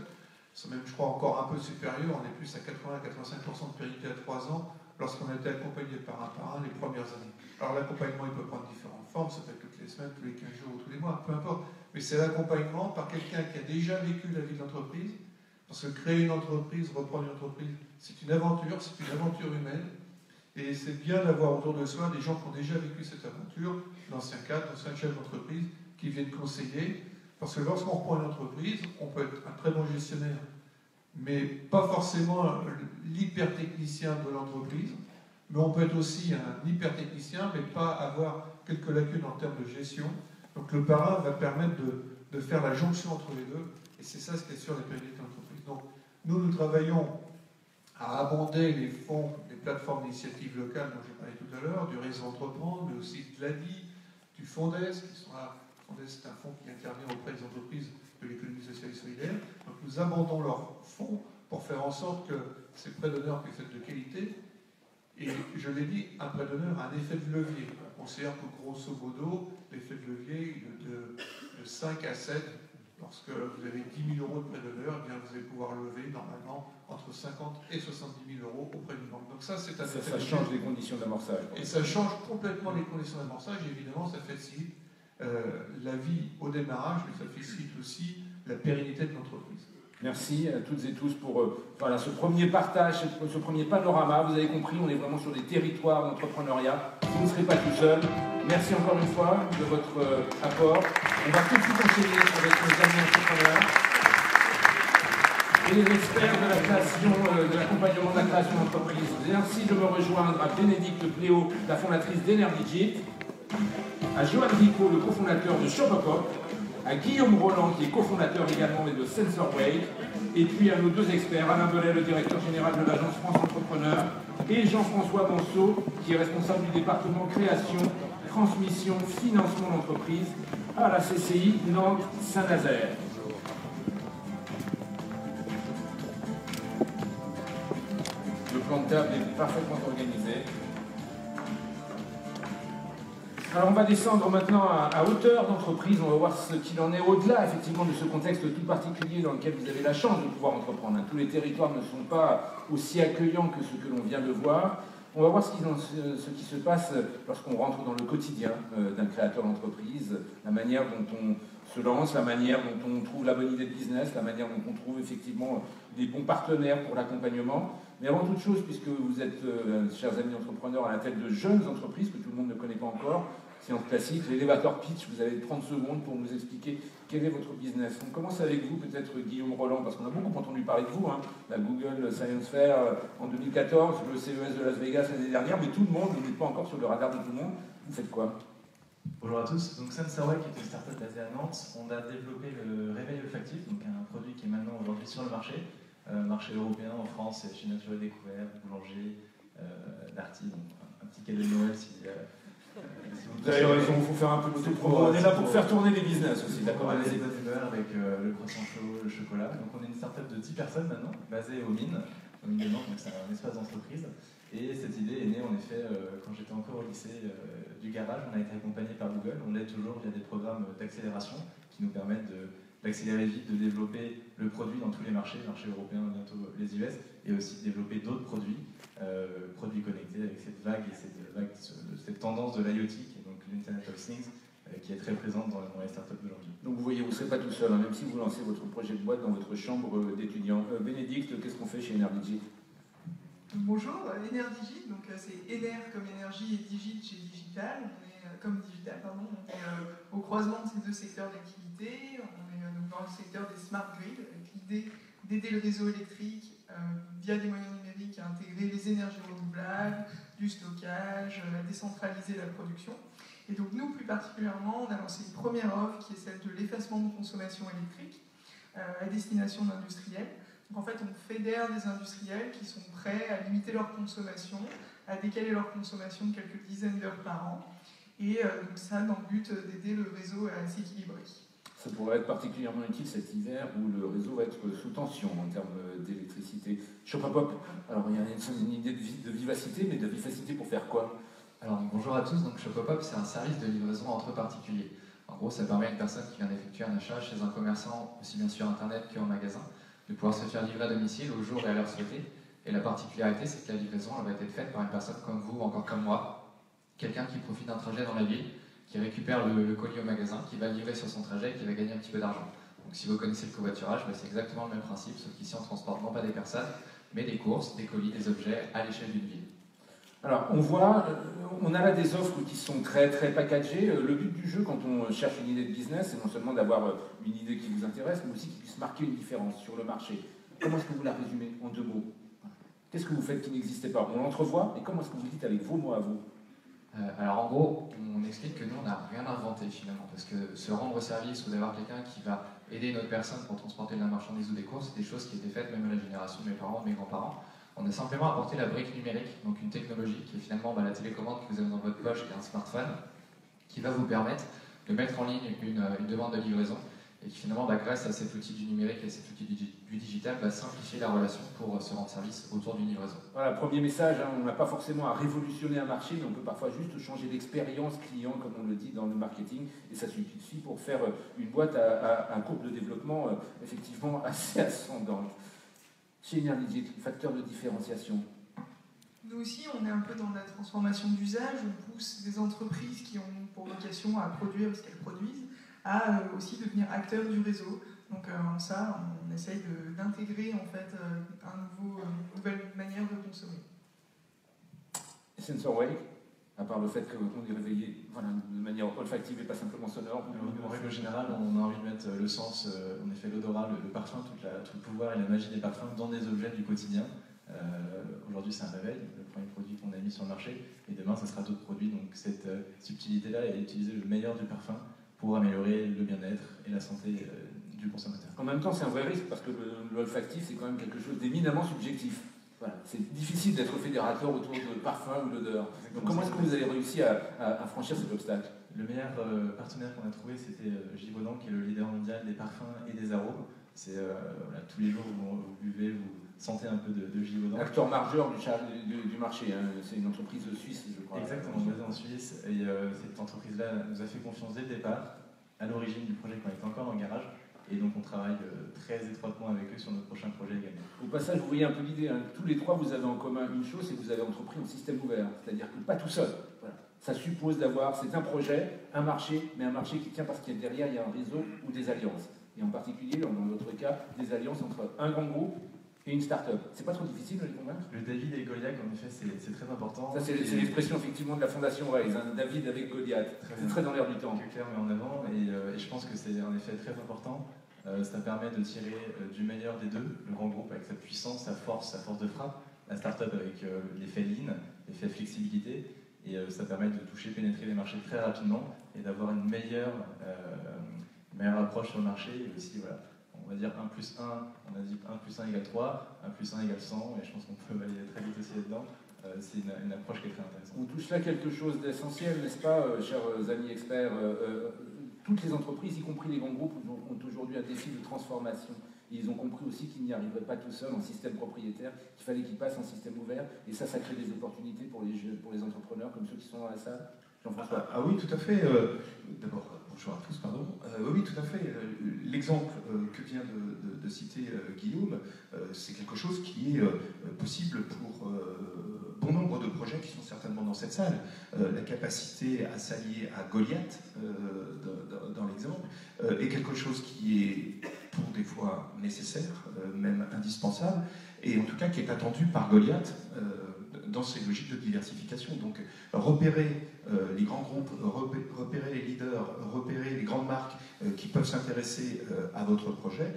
sont même, je crois, encore un peu supérieurs. On est plus à 80-85% de pérennité à 3 ans lorsqu'on a été accompagné par un les premières années. Alors l'accompagnement, il peut prendre différentes formes, ça peut être toutes les semaines, tous les 15 jours ou tous les mois, peu importe. Mais c'est l'accompagnement par quelqu'un qui a déjà vécu la vie de l'entreprise, parce que créer une entreprise, reprendre une entreprise, c'est une aventure humaine. Et c'est bien d'avoir autour de soi des gens qui ont déjà vécu cette aventure, d'anciens cadres, d'anciens chefs d'entreprise, qui viennent conseiller. Parce que lorsqu'on reprend une entreprise, on peut être un très bon gestionnaire, mais pas forcément l'hyper-technicien de l'entreprise. Mais on peut être aussi un hyper-technicien, mais pas avoir quelques lacunes en termes de gestion. Donc le parrain va permettre de faire la jonction entre les deux. Et c'est ça ce qui est sur la pérennité de l'entreprise. Donc nous travaillons à abonder les fonds des plateformes d'initiatives locales dont j'ai parlé tout à l'heure, du réseau Entreprendre, mais aussi de l'ADI, du Fondes, qui sont là. Fondes, c'est un fonds qui intervient auprès des entreprises de l'économie sociale et solidaire. Donc nous abondons leurs fonds pour faire en sorte que ces prêts d'honneur puissent être de qualité. Et je l'ai dit, un prêt d'honneur a un effet de levier. On considère que grosso modo, l'effet de levier est de 5 à 7. Lorsque vous avez 10 000 euros de prêt d'honneur, eh bien vous allez pouvoir lever normalement entre 50 et 70 000 euros auprès d'une banque. Donc ça, c'est un effet ça change les conditions d'amorçage. Et ça change complètement les conditions d'amorçage. Évidemment, ça facilite la vie au démarrage, mais ça facilite aussi la pérennité de l'entreprise. Merci à toutes et tous pour voilà, ce premier partage, ce premier panorama. Vous avez compris, on est vraiment sur des territoires d'entrepreneuriat. Vous ne serez pas tout seul. Merci encore une fois de votre apport. On va tout de suite enchaîner avec nos amis entrepreneurs et les experts de la création, de l'accompagnement de la création d'entreprise. Merci de me rejoindre à Bénédicte Pléau, la fondatrice d'Enerdigit, à Johan Rico, le cofondateur de Shopopop, à Guillaume Roland, qui est cofondateur également de SensorWave, et puis à nos deux experts, Alain Belay, le directeur général de l'agence France Entrepreneur, et Jean-François Monceau, qui est responsable du département création, transmission, financement d'entreprise à la CCI Nantes-Saint-Nazaire. Le plan de table est parfaitement organisé. Alors on va descendre maintenant à hauteur d'entreprise, on va voir ce qu'il en est au-delà effectivement de ce contexte tout particulier dans lequel vous avez la chance de pouvoir entreprendre. Tous les territoires ne sont pas aussi accueillants que ce que l'on vient de voir. On va voir ce qui se passe lorsqu'on rentre dans le quotidien d'un créateur d'entreprise, la manière dont on se lance, la manière dont on trouve la bonne idée de business, la manière dont on trouve effectivement des bons partenaires pour l'accompagnement. Mais avant toute chose, puisque vous êtes, chers amis entrepreneurs, à la tête de jeunes entreprises que tout le monde ne connaît pas encore, séance classique, l'élévateur pitch, vous avez 30 secondes pour nous expliquer quel est votre business. On commence avec vous, peut-être Guillaume Roland, parce qu'on a beaucoup entendu parler de vous, hein, la Google Science Fair en 2014, le CES de Las Vegas l'année dernière, mais tout le monde, vous n'êtes pas encore sur le radar de tout le monde. Vous faites quoi? Bonjour à tous, donc SensorWave qui est une startup basée à Nantes, on a développé le réveil olfactif, donc un produit qui est maintenant aujourd'hui sur le marché européen, en France, chez Nature et Découverte, Boulanger, Darty, donc un petit cadeau de Noël si vous avez raison, il faut faire un peu de promo. On est là pour faire tourner les business aussi, d'accord? Les bonnes humeurs avec le croissant chaud, le chocolat. Donc on est une startup de 10 personnes maintenant, basée aux mines de Nantes, donc c'est un espace d'entreprise. Et cette idée est née en effet quand j'étais encore au lycée du garage. On a été accompagné par Google, on l'aide toujours via des programmes d'accélération qui nous permettent d'accélérer vite, de développer le produit dans tous les marchés européens, bientôt les US, et aussi de développer d'autres produits, produits connectés avec cette vague et cette tendance de l'IoT, qui est donc l'Internet of Things, qui est très présente dans les startups d'aujourd'hui. Donc vous voyez, vous ne serez pas tout seul, hein, même si vous lancez votre projet de boîte dans votre chambre d'étudiant. Bénédicte, qu'est-ce qu'on fait chez Enerdigit? Bonjour, Enerdigit, donc c'est Ener comme énergie et Digit chez Digital. On est comme Digital, pardon, on est au croisement de ces deux secteurs d'activité. On est donc dans le secteur des smart grids, avec l'idée d'aider le réseau électrique via des moyens numériques à intégrer les énergies renouvelables, du stockage, à décentraliser la production. Et donc nous, plus particulièrement, on a lancé une première offre qui est celle de l'effacement de consommation électrique à destination d'industriels. Donc en fait, on fédère des industriels qui sont prêts à limiter leur consommation, à décaler leur consommation de quelques dizaines d'heures par an, et donc ça dans le but d'aider le réseau à s'équilibrer. Ça pourrait être particulièrement utile cet hiver où le réseau va être sous tension en termes d'électricité. Shopopop, alors il y a une idée de vivacité, mais de vivacité pour faire quoi? Alors bonjour à tous, donc Shopopop c'est un service de livraison entre particuliers. En gros, ça permet à une personne qui vient d'effectuer un achat chez un commerçant, aussi bien sur internet qu'en magasin, de pouvoir se faire livrer à domicile au jour et à l'heure souhaitée. Et la particularité, c'est que la livraison elle va être faite par une personne comme vous, encore comme moi, quelqu'un qui profite d'un trajet dans la ville, qui récupère le colis au magasin, qui va livrer sur son trajet et qui va gagner un petit peu d'argent. Donc si vous connaissez le covoiturage, c'est exactement le même principe, sauf qu'ici on transporte non pas des personnes, mais des courses, des colis, des objets à l'échelle d'une ville. Alors, on voit, on a là des offres qui sont très, très packagées. Le but du jeu, quand on cherche une idée de business, c'est non seulement d'avoir une idée qui vous intéresse, mais aussi qui puisse marquer une différence sur le marché. Comment est-ce que vous la résumez en 2 mots? Qu'est-ce que vous faites qui n'existait pas? On l'entrevoit, mais comment est-ce que vous le dites avec vos mots à vous? Alors en gros, on explique que nous, on n'a rien inventé finalement, parce que se rendre service ou d'avoir quelqu'un qui va aider une autre personne pour transporter de la marchandise ou des courses, c'est des choses qui étaient faites même à la génération de mes parents, de mes grands-parents. On a simplement apporté la brique numérique, donc une technologie qui est finalement la télécommande que vous avez dans votre poche, qui est un smartphone, qui va vous permettre de mettre en ligne une demande de livraison, et qui finalement, grâce à cet outil du numérique et cet outil du digital, va simplifier la relation pour se rendre service autour d'une livraison. Voilà, premier message, on n'a pas forcément à révolutionner un marché, mais on peut parfois juste changer d'expérience client, comme on le dit dans le marketing, et ça suffit pour faire une boîte à un courbe de développement effectivement assez ascendante. Chez Energy, facteur de différenciation. Nous aussi, on est un peu dans la transformation d'usage, on pousse des entreprises qui ont pour vocation à produire ce qu'elles produisent, à aussi devenir acteurs du réseau. Donc en ça, on essaye d'intégrer en fait une nouvelle manière de consommer. SensorWave, à part le fait qu'on est réveillé voilà, de manière olfactive et pas simplement sonore. En règle générale, on a envie de mettre le sens, en effet l'odorat, le parfum, tout le pouvoir et la magie des parfums dans des objets du quotidien. Aujourd'hui c'est un réveil, le premier produit qu'on a mis sur le marché, et demain ce sera d'autres produits. Donc cette subtilité-là est d'utiliser le meilleur du parfum pour améliorer le bien-être et la santé du consommateur. En même temps, c'est un vrai risque parce que l'olfactif, c'est quand même quelque chose d'éminemment subjectif. Voilà. C'est difficile d'être fédérateur autour de parfum ou d'odeur. Donc comment est-ce que vous avez réussi à franchir cet obstacle? Le meilleur partenaire qu'on a trouvé, c'était Givaudan, qui est le leader mondial des parfums et des arômes. C'est voilà, tous les jours vous buvez, vous sentez un peu de Givaudan. Acteur majeur du marché, hein. C'est une entreprise suisse, je crois. Exactement, basée en Suisse. Et cette entreprise-là nous a fait confiance dès le départ, à l'origine du projet quand on était encore dans le garage. Et donc on travaille très étroitement avec eux sur notre prochain projet également. Au passage, vous voyez un peu l'idée, hein. Tous les trois, vous avez en commun une chose, c'est que vous avez entrepris en système ouvert. C'est-à-dire que pas tout seul. Voilà. Ça suppose d'avoir, c'est un projet, un marché, mais un marché qui tient parce qu'il y a derrière, il y a un réseau ou des alliances. Et en particulier, dans notre cas, des alliances entre un grand groupe et une start-up. C'est pas trop difficile de les convaincre? Le David et Goliath, en effet, c'est très important. Ça, c'est l'expression effectivement de la Fondation Raise, hein. David avec Goliath. C'est très dans l'air du temps. Que Claire met en avant, et je pense que c'est en effet très important. Ça permet de tirer du meilleur des deux, le grand groupe avec sa puissance, sa force de frappe, la start-up avec l'effet lean, l'effet flexibilité, et ça permet de toucher, pénétrer les marchés très rapidement et d'avoir une meilleure approche sur le marché, et aussi, voilà, on va dire 1 plus 1, on a dit 1 plus 1 égale 3, 1 plus 1 égale 100, et je pense qu'on peut aller très vite aussi là-dedans. C'est une approche qui est très intéressante. On touche là quelque chose d'essentiel, n'est-ce pas, chers amis experts? Toutes les entreprises, y compris les grands groupes, ont aujourd'hui un défi de transformation. Et ils ont compris aussi qu'ils n'y arriveraient pas tout seuls en système propriétaire, qu'il fallait qu'ils passent en système ouvert. Et ça crée des opportunités pour les entrepreneurs comme ceux qui sont dans la salle. Jean-François. Ah oui, tout à fait. D'abord, bonjour à tous, pardon. Oui, tout à fait. L'exemple que vient de citer Guillaume, c'est quelque chose qui est possible pour bon nombre de projets qui sont certainement dans cette salle. La capacité à s'allier à Goliath, dans l'exemple, est quelque chose qui est pour des fois nécessaire, même indispensable, et en tout cas qui est attendu par Goliath dans ces logiques de diversification. Donc repérer les grands groupes, repérer les leaders, repérer les grandes marques qui peuvent s'intéresser à votre projet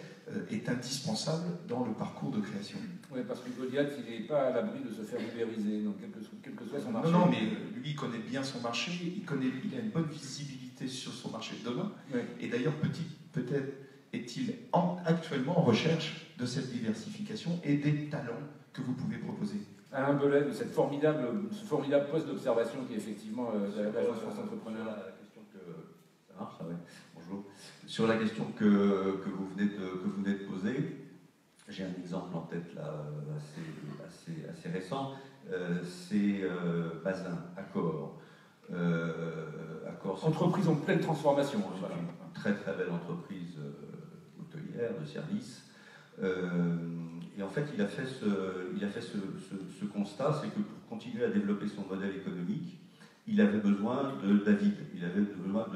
est indispensable dans le parcours de création. Oui, parce que Goliath, il n'est pas à l'abri de se faire ubériser, donc quel que soit son marché. Non, mais lui, il connaît bien son marché, il a une bonne visibilité sur son marché de demain, oui. Et d'ailleurs, peut-être est-il actuellement en recherche de cette diversification et des talents que vous pouvez proposer. Alain Bellet, de ce formidable poste d'observation qui est effectivement l'Agence France Entrepreneur. La question que... Ça marche, ça, ouais. Bonjour. Sur la question que vous venez de poser, j'ai un exemple en tête là, assez récent. C'est Bazin, Accor. Entreprise en pleine transformation. Voilà. Une très très belle entreprise hôtelière, de service. Et en fait, il a fait ce constat, c'est que pour continuer à développer son modèle économique, il avait besoin de David, il avait besoin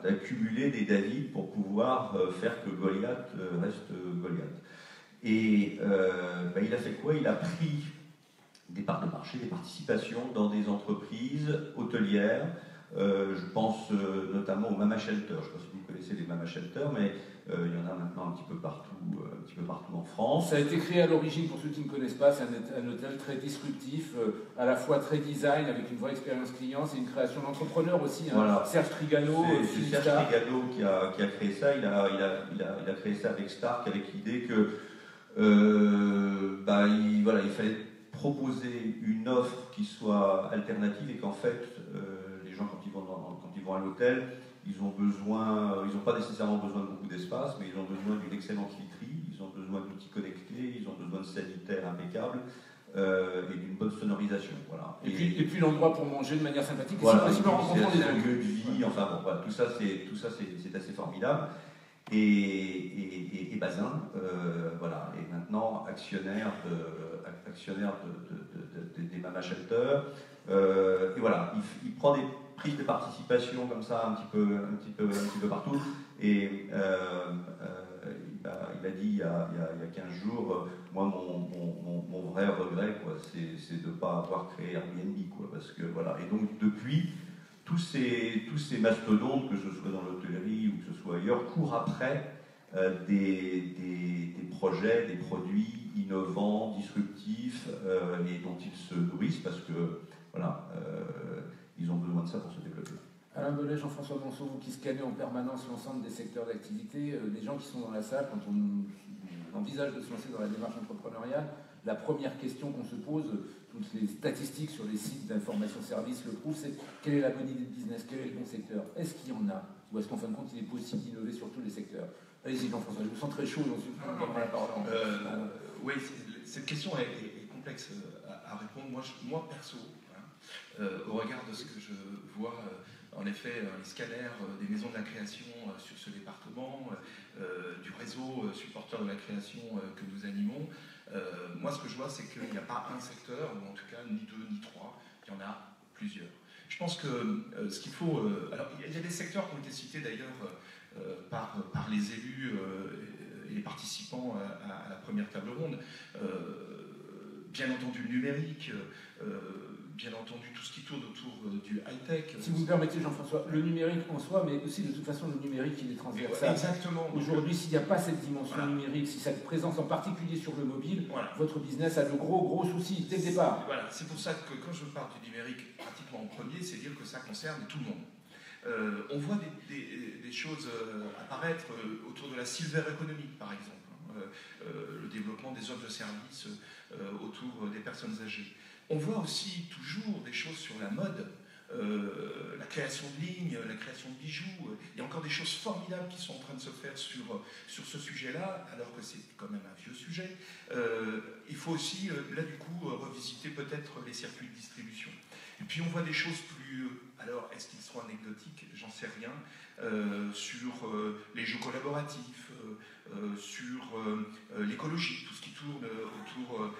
d'accumuler des David pour pouvoir faire que Goliath reste Goliath. Et il a fait quoi? Il a pris des parts de marché, des participations dans des entreprises hôtelières. Je pense notamment aux Mama Shelter. Je ne sais pas si vous connaissez les Mama Shelter, mais il y en a maintenant un petit peu partout en France. Ça a été créé à l'origine, pour ceux qui ne connaissent pas, c'est un hôtel très disruptif, à la fois très design, avec une vraie expérience client. C'est une création d'entrepreneurs aussi. Hein. Voilà. Serge Trigano. C'est Serge Trigano qui a créé ça. Il a créé ça avec Stark, avec l'idée que il fallait proposer une offre qui soit alternative et qu'en fait, les gens, quand ils vont à l'hôtel, ils n'ont pas nécessairement besoin de beaucoup d'espace, mais ils ont besoin d'une excellente literie, ils ont besoin d'outils connectés, ils ont besoin de sanitaires impeccables et d'une bonne sonorisation. Voilà. Et puis l'endroit pour manger de manière sympathique, voilà, et si possible en rencontrant des un lieu de vie, enfin bon, voilà, tout ça c'est assez formidable. Et Bazin, voilà, est maintenant actionnaire des Mama Shelter. Et voilà, il prend des prises de participation comme ça un petit peu partout. Et il a dit il y a 15 jours, moi mon vrai regret, c'est de ne pas avoir créé Airbnb, parce que voilà. Et donc depuis, tous ces mastodontes, que ce soit dans l'hôtellerie ou que ce soit ailleurs, courent après des projets, des produits innovants, disruptifs, et dont ils se nourrissent parce que voilà, ils ont besoin de ça pour se développer. Alain Belay, Jean-François Monceau, vous qui scannez en permanence l'ensemble des secteurs d'activité, les gens qui sont dans la salle, quand on envisage de se lancer dans la démarche entrepreneuriale, la première question qu'on se pose, toutes les statistiques sur les sites d'information service le prouvent, c'est quelle est la bonne idée de business, quel est le bon secteur? Est-ce qu'il y en a? Ou est-ce qu'en fin de compte, il est possible d'innover sur tous les secteurs? Allez-y, Jean-François, je vous sens très chaud, la parole. Oui, cette question est complexe à répondre. Moi perso, au regard de ce que je vois, en effet, les scanners des maisons de la création sur ce département, du réseau supporteur de la création que nous animons, moi ce que je vois, c'est qu'il n'y a pas un secteur, ou en tout cas ni deux ni trois, il y en a plusieurs. Je pense que ce qu'il faut... alors il y a des secteurs qui ont été cités d'ailleurs par les élus et les participants à la première table ronde. Bien entendu le numérique, bien entendu tout ce qui tourne autour du high-tech. Si vous me permettez, Jean-François, le numérique en soi, mais aussi de toute façon le numérique il est transversal. Exactement. Aujourd'hui, s'il n'y a pas cette dimension numérique, si cette présence en particulier sur le mobile, votre business a de gros soucis dès le départ. Voilà, c'est pour ça que quand je parle du numérique pratiquement en premier, c'est dire que ça concerne tout le monde. On voit des choses apparaître autour de la silver economy, par exemple, le développement des offres de services autour des personnes âgées. On voit aussi toujours des choses sur la mode, la création de lignes, la création de bijoux. Il y a encore des choses formidables qui sont en train de se faire sur ce sujet-là, alors que c'est quand même un vieux sujet. Il faut aussi, là du coup, revisiter peut-être les circuits de distribution. Et puis on voit des choses plus... alors, est-ce qu'ils seront anecdotiques? J'en sais rien. Sur les jeux collaboratifs, sur l'écologie, tout ce qui tourne autour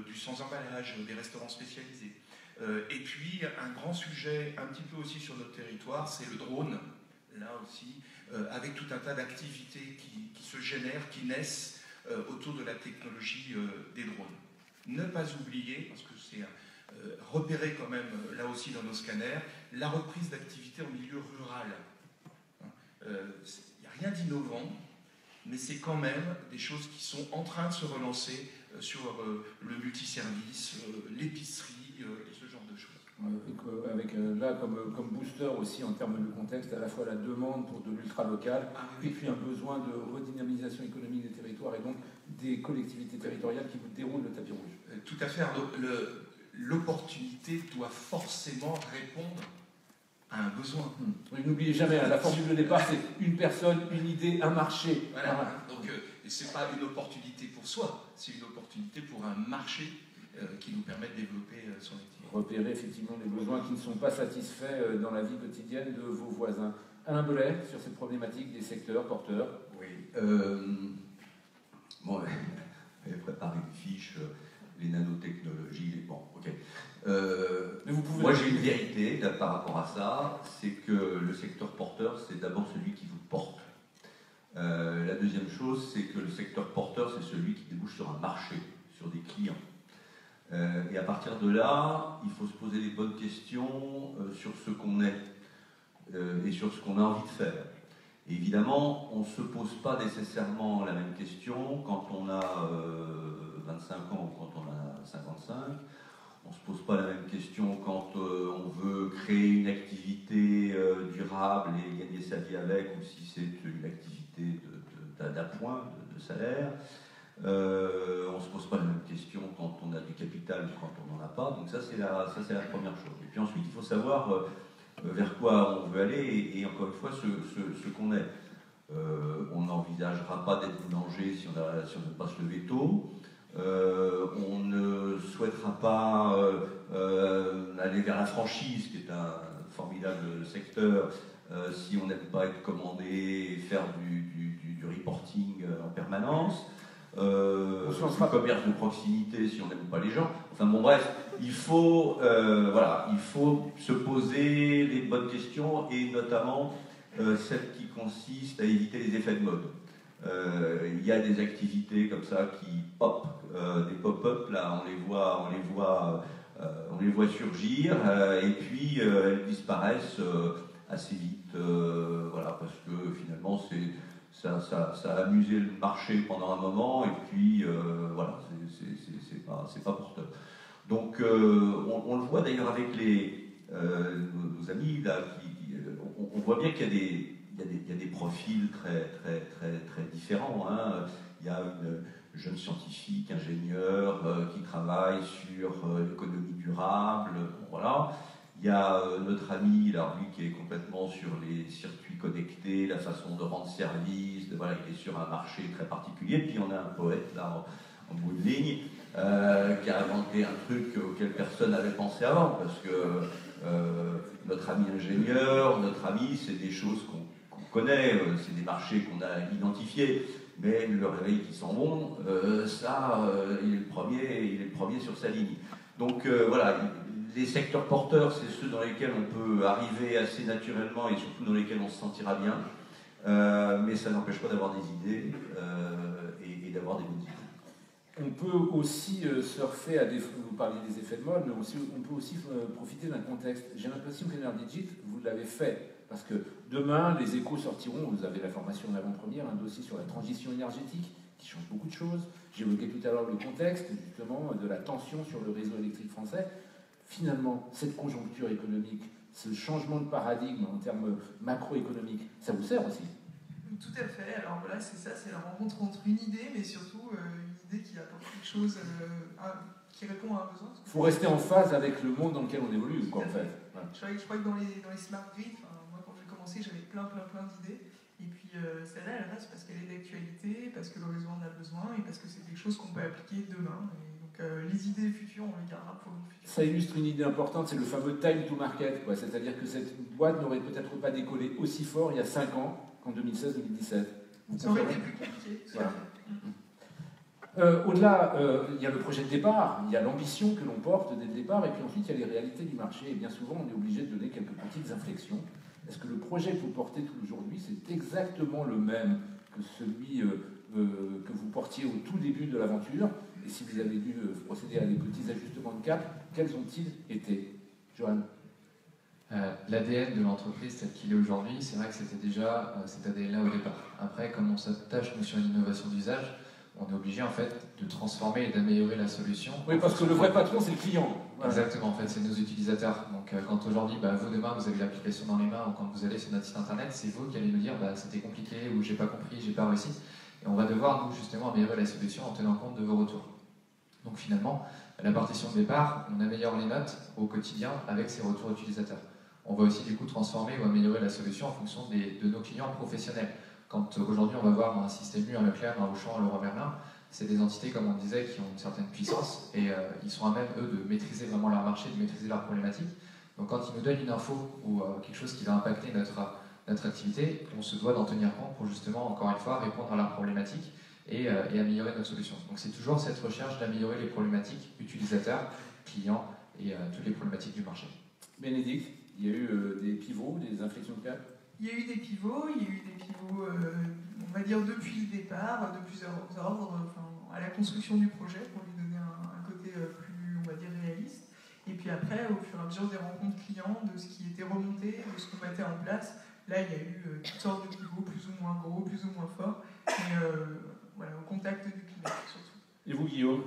du sans-emballage, des restaurants spécialisés. Et puis, un grand sujet, un petit peu aussi sur notre territoire, c'est le drone, là aussi, avec tout un tas d'activités qui se génèrent, qui naissent autour de la technologie des drones. Ne pas oublier, parce que c'est repéré quand même, là aussi dans nos scanners, la reprise d'activité en milieu rural. Il n'y a rien d'innovant, mais c'est quand même des choses qui sont en train de se relancer sur le multiservice, l'épicerie et ce genre de choses. Avec là comme booster aussi en termes de contexte, à la fois la demande pour de l'ultra-local et puis un besoin de redynamisation économique des territoires et donc des collectivités territoriales qui vous déroulent le tapis rouge. Tout à fait, l'opportunité doit forcément répondre à un besoin. Oui, n'oubliez jamais, la formule de départ, c'est une personne, une idée, un marché. Voilà. Donc, ce n'est pas une opportunité pour soi, c'est une opportunité pour un marché qui nous permet de développer son activité. Repérer effectivement les besoins qui ne sont pas satisfaits dans la vie quotidienne de vos voisins. Alain Belay, sur cette problématique des secteurs porteurs. Oui. Bon, j'avais préparé une fiche, les nanotechnologies, bon, ok. Mais vous pouvez moi, j'ai une vérité là, par rapport à ça, c'est que le secteur porteur, c'est d'abord celui qui vous porte. La deuxième chose, c'est que le secteur porteur, c'est celui qui débouche sur un marché, sur des clients. Et à partir de là, il faut se poser les bonnes questions sur ce qu'on est et sur ce qu'on a envie de faire. Et évidemment, on ne se pose pas nécessairement la même question quand on a 25 ans ou quand on a 55. On ne se pose pas la même question quand on veut créer une activité durable et gagner sa vie avec, ou si c'est une activité d'appoint, de salaire. On ne se pose pas la même question quand on a du capital ou quand on n'en a pas. Donc ça, c'est la première chose. Et puis ensuite, il faut savoir vers quoi on veut aller et encore une fois, ce qu'on est. On n'envisagera pas d'être boulanger si on ne veut pas se lever tôt. On ne souhaitera pas aller vers la franchise, qui est un formidable secteur, si on n'aime pas être commandé et faire du reporting en permanence. Du commerce de proximité si on n'aime pas les gens. Enfin bon, bref, il faut se poser les bonnes questions et notamment celles qui consistent à éviter les effets de mode. Il y a des activités comme ça qui pop, des pop-up, là on les voit surgir et puis elles disparaissent assez vite, parce que finalement ça a amusé le marché pendant un moment et puis c'est pas porteur. Donc on le voit d'ailleurs avec nos amis là, on voit bien qu'il y a des profils très différents. Hein. Il y a une jeune scientifique, ingénieure qui travaille sur l'économie durable. Voilà. Il y a notre ami, là, lui, qui est complètement sur les circuits connectés, la façon de rendre service, il est sur un marché très particulier. Puis on a un poète, là, en bout de ligne, qui a inventé un truc auquel personne n'avait pensé avant, parce que notre ami ingénieur, notre ami, c'est des choses qu'on connaît, c'est des marchés qu'on a identifiés, mais le réveil qui sent bon, il est le premier sur sa ligne. Donc les secteurs porteurs, c'est ceux dans lesquels on peut arriver assez naturellement et surtout dans lesquels on se sentira bien, mais ça n'empêche pas d'avoir des idées et d'avoir des bonnes idées. On peut aussi surfer à vous parliez des effets de mode, mais on peut aussi profiter d'un contexte. J'ai l'impression qu'Enerdigit, vous l'avez fait, parce que demain, les échos sortiront, vous avez la formation en avant-première, un dossier sur la transition énergétique, qui change beaucoup de choses. J'évoquais tout à l'heure le contexte, justement, de la tension sur le réseau électrique français. Finalement, cette conjoncture économique, ce changement de paradigme en termes macroéconomiques, ça vous sert aussi? Tout à fait. Alors voilà, c'est ça, c'est la rencontre entre une idée, mais surtout une idée qui apporte quelque chose, qui répond à un besoin. Il faut rester en phase avec le monde dans lequel on évolue, quoi, en fait. Ouais. Je crois que dans les smart grids, moi quand j'ai commencé, j'avais plein d'idées. Et puis celle-là, elle reste parce qu'elle est d'actualité, parce que le réseau en a besoin et parce que c'est quelque chose qu'on peut appliquer demain. Et donc les idées futures, on les gardera pour le futur. Ça illustre une idée importante, c'est le fameux time to market, quoi. C'est-à-dire que cette boîte n'aurait peut-être pas décollé aussi fort il y a 5 ans qu'en 2016-2017. Ça aurait été plus compliqué. Voilà. Au-delà, il y a le projet de départ, il y a l'ambition que l'on porte dès le départ, et puis ensuite il y a les réalités du marché. Et bien souvent, on est obligé de donner quelques petites inflexions. Est-ce que le projet que vous portez aujourd'hui, c'est exactement le même que celui que vous portiez au tout début de l'aventure? Et si vous avez dû procéder à des petits ajustements de cap, quels ont-ils été? Johan? L'ADN de l'entreprise tel qu'il est aujourd'hui, c'est vrai que c'était déjà cet ADN-là au départ. Après, comme on s'attache nous sur une innovation d'usage, on est obligé en fait de transformer et d'améliorer la solution. Oui, parce que le vrai patron, c'est le client. Voilà. Exactement, en fait, c'est nos utilisateurs. Donc quand aujourd'hui, vous demain, vous avez l'application dans les mains, ou quand vous allez sur notre site internet, c'est vous qui allez nous dire c'était compliqué, ou j'ai pas compris, j'ai pas réussi. Et on va devoir, nous, justement, améliorer la solution en tenant compte de vos retours. Donc finalement, à la partition de départ, on améliore les notes au quotidien avec ces retours utilisateurs. On va aussi du coup transformer ou améliorer la solution en fonction de nos clients professionnels. Quand aujourd'hui on va voir un Système U, un Leclerc, un Auchan, un Leroy Merlin, c'est des entités, comme on disait, qui ont une certaine puissance et ils sont à même, eux, de maîtriser vraiment leur marché, de maîtriser leurs problématiques. Donc quand ils nous donnent une info ou quelque chose qui va impacter notre activité, on se doit d'en tenir compte pour justement, encore une fois, répondre à leurs problématiques et améliorer notre solution. Donc c'est toujours cette recherche d'améliorer les problématiques utilisateurs, clients et toutes les problématiques du marché. Bénédicte, il y a eu des pivots, des inflexions de cap? Il y a eu des pivots, on va dire depuis le départ, de plusieurs ordres, à la construction du projet pour lui donner un côté plus, on après, au fur et à mesure des rencontres clients, de ce qui était remonté, de ce qu'on mettait en place. Là, il y a eu toutes sortes de pivots, plus ou moins gros, plus ou moins forts, mais voilà, au contact du client surtout. Et vous, Guillaume?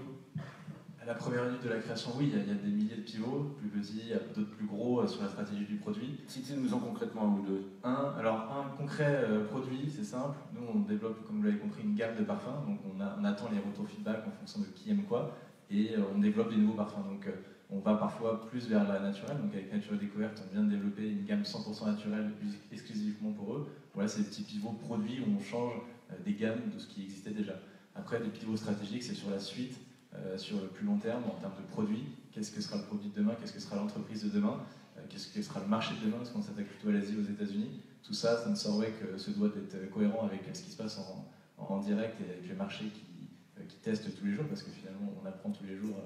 À la première minute de la création, oui, il y a des milliers de pivots, plus petits, il y a d'autres plus gros sur la stratégie du produit. Citez-nous-en concrètement un ou deux. Un concret produit, c'est simple. Nous, on développe, comme vous l'avez compris, une gamme de parfums. Donc, on attend les retours feedback en fonction de qui aime quoi. Et on développe des nouveaux parfums. Donc, on va parfois plus vers la naturelle. Donc, avec Nature Découverte, on vient de développer une gamme 100% naturelle exclusivement pour eux. Voilà, c'est des petits pivots produits où on change des gammes de ce qui existait déjà. Après, des pivots stratégiques, c'est sur la suite. Sur le plus long terme, en termes de produits, qu'est-ce que sera le produit de demain, qu'est-ce que sera l'entreprise de demain, qu'est-ce que sera le marché de demain, parce qu'on s'attaque plutôt à l'Asie, aux États-Unis. Tout ça, ça ne saurait que se doit d'être cohérent avec ce qui se passe en direct et avec les marchés qui testent tous les jours, parce que finalement, on apprend tous les jours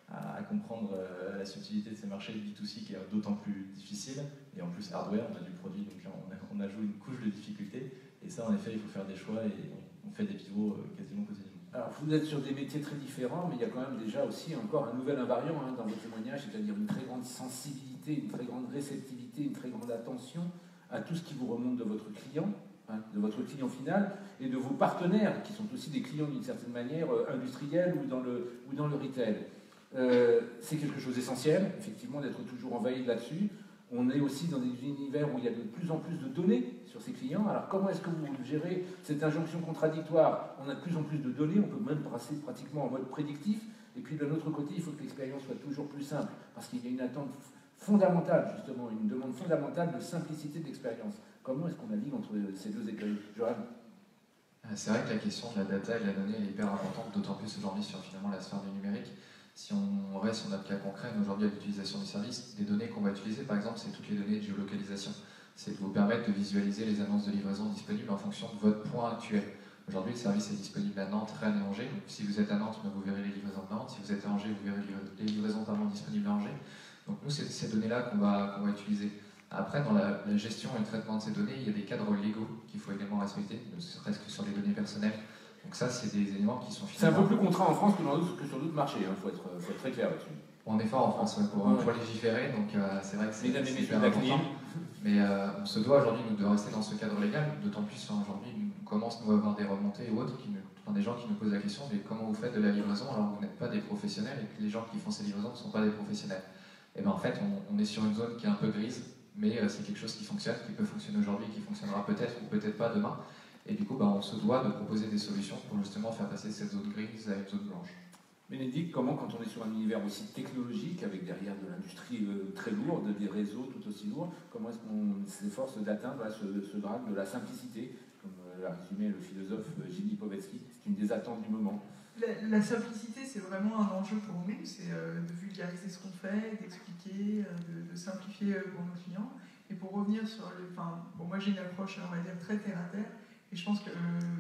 à comprendre la subtilité de ces marchés B2C qui est d'autant plus difficile. Et en plus, hardware, on a du produit, donc là, on ajoute une couche de difficulté. Et ça, en effet, il faut faire des choix et on fait des pivots quasiment quotidiennement. Alors, vous êtes sur des métiers très différents, mais il y a quand même déjà aussi encore un nouvel invariant dans vos témoignages, c'est-à-dire une très grande sensibilité, une très grande réceptivité, une très grande attention à tout ce qui vous remonte de votre client, de votre client final, et de vos partenaires, qui sont aussi des clients d'une certaine manière industriels ou dans le retail. C'est quelque chose d'essentiel, effectivement, d'être toujours envahi là-dessus. On est aussi dans des univers où il y a de plus en plus de données sur ces clients. Alors comment est-ce que vous gérez cette injonction contradictoire? On a de plus en plus de données, on peut même passer pratiquement en mode prédictif. Et puis de l'autre côté, il faut que l'expérience soit toujours plus simple, parce qu'il y a une attente fondamentale, justement, une demande fondamentale de simplicité de l'expérience. Comment est-ce qu'on navigue entre ces deux écueils? Johan? C'est vrai que la question de la data et de la donnée est hyper importante, d'autant plus aujourd'hui sur finalement la sphère du numérique. Si on reste sur notre cas concret, aujourd'hui à l'utilisation du service, des données qu'on va utiliser, par exemple, c'est toutes les données de géolocalisation. C'est de vous permettre de visualiser les annonces de livraison disponibles en fonction de votre point actuel. Aujourd'hui, le service est disponible à Nantes, Rennes et Angers. Donc, si vous êtes à Nantes, vous verrez les livraisons de Nantes. Si vous êtes à Angers, vous verrez les livraisons disponibles à Angers. Donc nous, c'est ces données-là qu'on va utiliser. Après, dans la gestion et le traitement de ces données, il y a des cadres légaux qu'il faut également respecter, ne serait-ce que sur les données personnelles. Donc ça, c'est des éléments qui sont finalement... C'est un peu plus contraint en France que sur d'autres marchés, il faut être très clair là-dessus. On est fort en France pour légiférer, donc c'est vrai que c'est super important. Mais on se doit aujourd'hui de rester dans ce cadre légal, d'autant plus aujourd'hui, on commence nous à avoir des remontées ou autres, des gens qui nous posent la question de comment vous faites de la livraison alors que vous n'êtes pas des professionnels et que les gens qui font ces livraisons ne sont pas des professionnels. Et bien en fait, on est sur une zone qui est un peu grise, mais c'est quelque chose qui fonctionne, qui peut fonctionner aujourd'hui, qui fonctionnera peut-être ou peut-être pas demain. Et du coup, on se doit de proposer des solutions pour justement faire passer cette zone grise à une zone blanche. Bénédicte, comment, quand on est sur un univers aussi technologique, avec derrière de l'industrie très lourde, des réseaux tout aussi lourds, comment est-ce qu'on s'efforce d'atteindre ce grade de la simplicité, comme l'a résumé le philosophe Gilles Lipovetsky? C'est une des attentes du moment. La simplicité, c'est vraiment un enjeu pour nous, c'est de vulgariser ce qu'on fait, d'expliquer, de simplifier pour nos clients. Et pour revenir sur pour moi, j'ai une approche, on va dire, très terre-à-terre. Et je pense que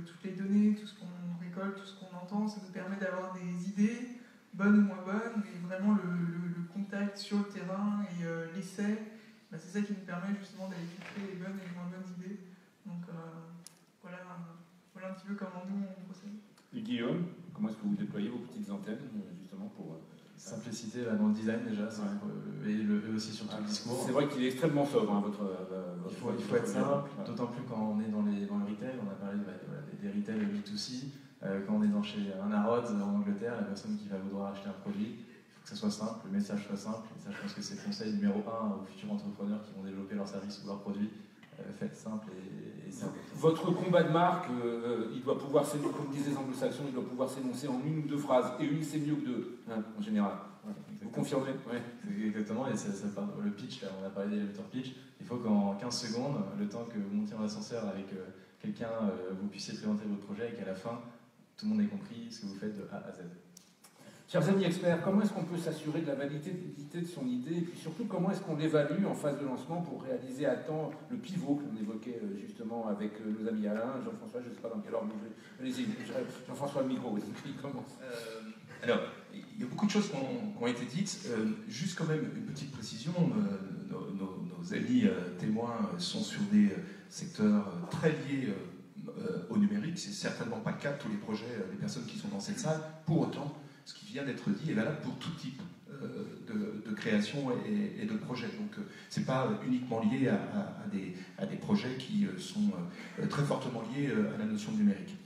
toutes les données, tout ce qu'on récolte, tout ce qu'on entend, ça nous permet d'avoir des idées, bonnes ou moins bonnes, mais vraiment le contact sur le terrain et l'essai, c'est ça qui nous permet justement d'aller filtrer les bonnes et les moins bonnes idées. Donc voilà un petit peu comment nous on procède. Et Guillaume, comment est-ce que vous déployez vos petites antennes justement pour... Simplicité dans le design déjà, et aussi surtout le discours. C'est vrai qu'il est extrêmement sobre, il faut être simple, d'autant plus quand on est dans le retail. On a parlé des retail B2C. Quand on est chez un Harrods en Angleterre, la personne qui va vouloir acheter un produit, il faut que ça soit simple, le message soit simple. Et ça, je pense que c'est le conseil numéro 1 aux futurs entrepreneurs qui vont développer leur service ou leur produit. Faites simple et simple. Votre combat de marque, il doit pouvoir s'énoncer, comme disent les anglo-saxons, il doit pouvoir s'énoncer en une ou deux phrases. Et une, c'est mieux que deux, en général. Vous confirmez? Oui, exactement. Et ça part, le pitch, là, on a parlé d'élévateur pitch. Il faut qu'en 15 secondes, le temps que vous montiez en ascenseur avec quelqu'un, vous puissiez présenter votre projet et qu'à la fin, tout le monde ait compris ce que vous faites de A à Z. Chers amis experts, comment est-ce qu'on peut s'assurer de la validité de son idée et puis surtout comment est-ce qu'on l'évalue en phase de lancement pour réaliser à temps le pivot qu'on évoquait justement avec nos amis Alain, Jean-François, je ne sais pas dans quelle ordre, allez-y, Jean-François le micro, il commence. Alors, il y a beaucoup de choses qui ont été dites, juste quand même une petite précision, nos amis témoins sont sur des secteurs très liés au numérique, c'est certainement pas le cas de tous les projets des personnes qui sont dans cette salle, pour autant, ce qui vient d'être dit est valable pour tout type de création et de projet. Donc ce n'est pas uniquement lié à des projets qui sont très fortement liés à la notion de numérique.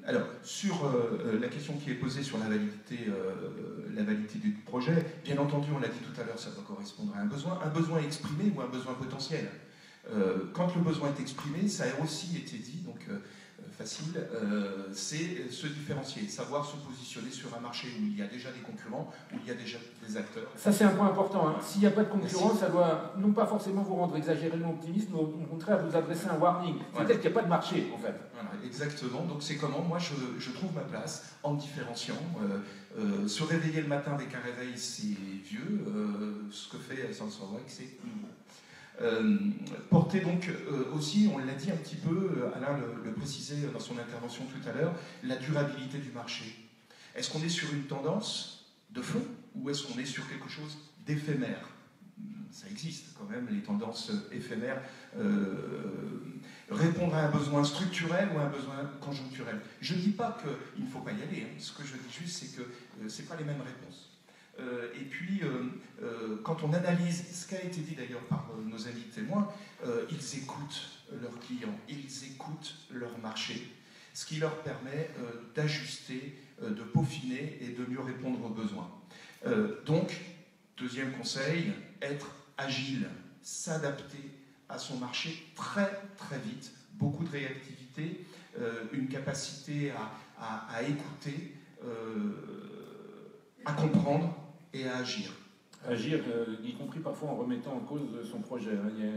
Alors, sur la question qui est posée sur la validité du projet, bien entendu, on l'a dit tout à l'heure, ça doit correspondre à un besoin exprimé ou un besoin potentiel. Quand le besoin est exprimé, ça a aussi été dit, donc facile, c'est se différencier, savoir se positionner sur un marché où il y a déjà des concurrents, où il y a déjà des acteurs. Ça, c'est un point important. Hein. S'il n'y a pas de concurrence, ça doit non pas forcément vous rendre exagérément optimiste, mais au contraire vous adresser un warning. Peut-être qu'il n'y a pas de marché, en fait. Voilà, exactement. Donc c'est comment moi je trouve ma place en me différenciant. Se réveiller le matin avec un réveil, c'est vieux. Ce que fait Sansorak, c'est nouveau. Porter donc aussi, on l'a dit un petit peu, Alain le précisait dans son intervention tout à l'heure, la durabilité du marché. Est-ce qu'on est sur une tendance de fond ou est-ce qu'on est sur quelque chose d'éphémère? Ça existe quand même, les tendances éphémères. Répondre à un besoin structurel ou à un besoin conjoncturel. Je ne dis pas qu'il ne faut pas y aller, hein. Ce que je dis juste, c'est que ce n'est pas les mêmes réponses. Et puis, quand on analyse ce qui a été dit d'ailleurs par nos amis témoins, ils écoutent leurs clients, ils écoutent leur marché, ce qui leur permet d'ajuster, de peaufiner et de mieux répondre aux besoins. Donc, deuxième conseil, être agile, s'adapter à son marché très très vite, beaucoup de réactivité, une capacité à écouter, à comprendre et à agir. Agir, y compris parfois en remettant en cause son projet. Il y a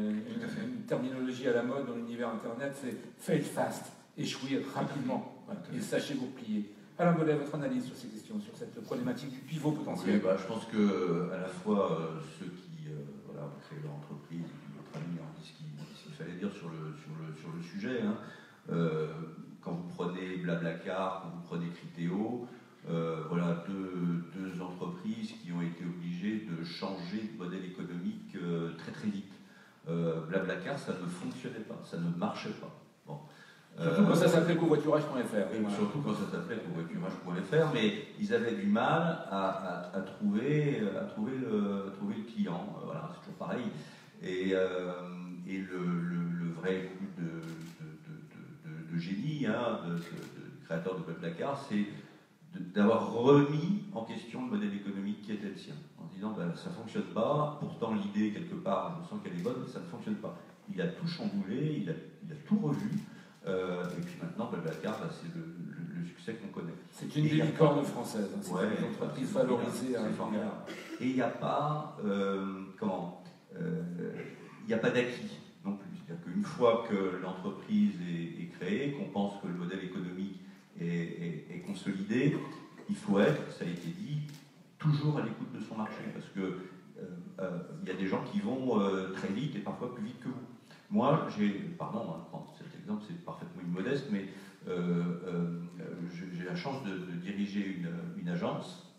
une terminologie à la mode dans l'univers Internet, c'est « fail fast », échouer rapidement, voilà, et sachez vous plier. Alain Bollet, votre analyse sur ces questions, sur cette problématique du pivot potentiel? Oui, je pense qu'à la fois ceux qui ont créé leur entreprise et puis votre ami ont dit ce qu'il fallait dire sur le sujet. Hein. Quand vous prenez Blablacar, quand vous prenez Criteo, voilà deux entreprises qui ont été obligées de changer de modèle économique très très vite. Blablacar, ça ne fonctionnait pas, ça ne marchait pas. Bon. Surtout quand ça s'appelait covoiturage.fr. Voilà. Surtout quand ça s'appelait covoiturage.fr, mais ils avaient du mal à trouver le client. Voilà, c'est toujours pareil. Et le vrai coup de génie de créateur de Blablacar, c'est d'avoir remis en question le modèle économique qui était le sien, en disant ça ne fonctionne pas, pourtant l'idée quelque part, je sens qu'elle est bonne, mais ça ne fonctionne pas. Il a tout chamboulé, il a tout revu, et puis maintenant Blablacar, c'est le succès qu'on connaît. C'est une des licornes françaises, hein, c'est une entreprise valorisée. Et il n'y a pas, il n'y a pas d'acquis non plus. C'est-à-dire qu'une fois que l'entreprise est créée, qu'on pense que le modèle économique est consolidé, il faut être, ça a été dit, toujours à l'écoute de son marché, parce que il y a des gens qui vont très vite et parfois plus vite que vous. Moi, prendre cet exemple, c'est parfaitement immodeste, mais j'ai la chance de diriger une agence.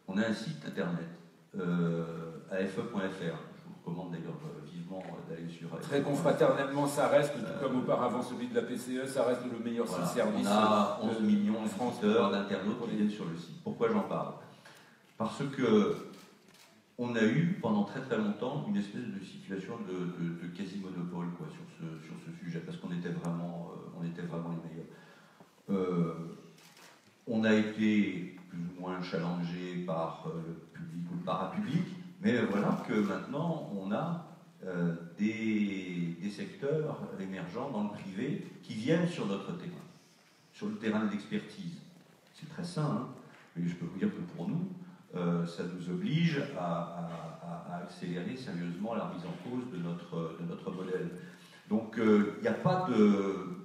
On a un site internet, afe.fr. Je vous recommande d'ailleurs vivement d'aller sur... Très confraternellement, ça reste, tout comme auparavant celui de la PCE, ça reste le meilleur service. On a 11 millions de visiteurs, d'internautes qui viennent sur le site. Pourquoi j'en parle? Parce que on a eu pendant très très longtemps une espèce de situation de quasi-monopole sur ce sujet, parce qu'on était vraiment les meilleurs. On a été plus ou moins challengé par le public ou le parapublic, mais voilà que maintenant on a des secteurs émergents dans le privé qui viennent sur notre terrain, sur le terrain de l'expertise. C'est très sain, hein, mais je peux vous dire que pour nous, ça nous oblige à accélérer sérieusement la mise en cause de notre modèle. Donc il n'y a pas de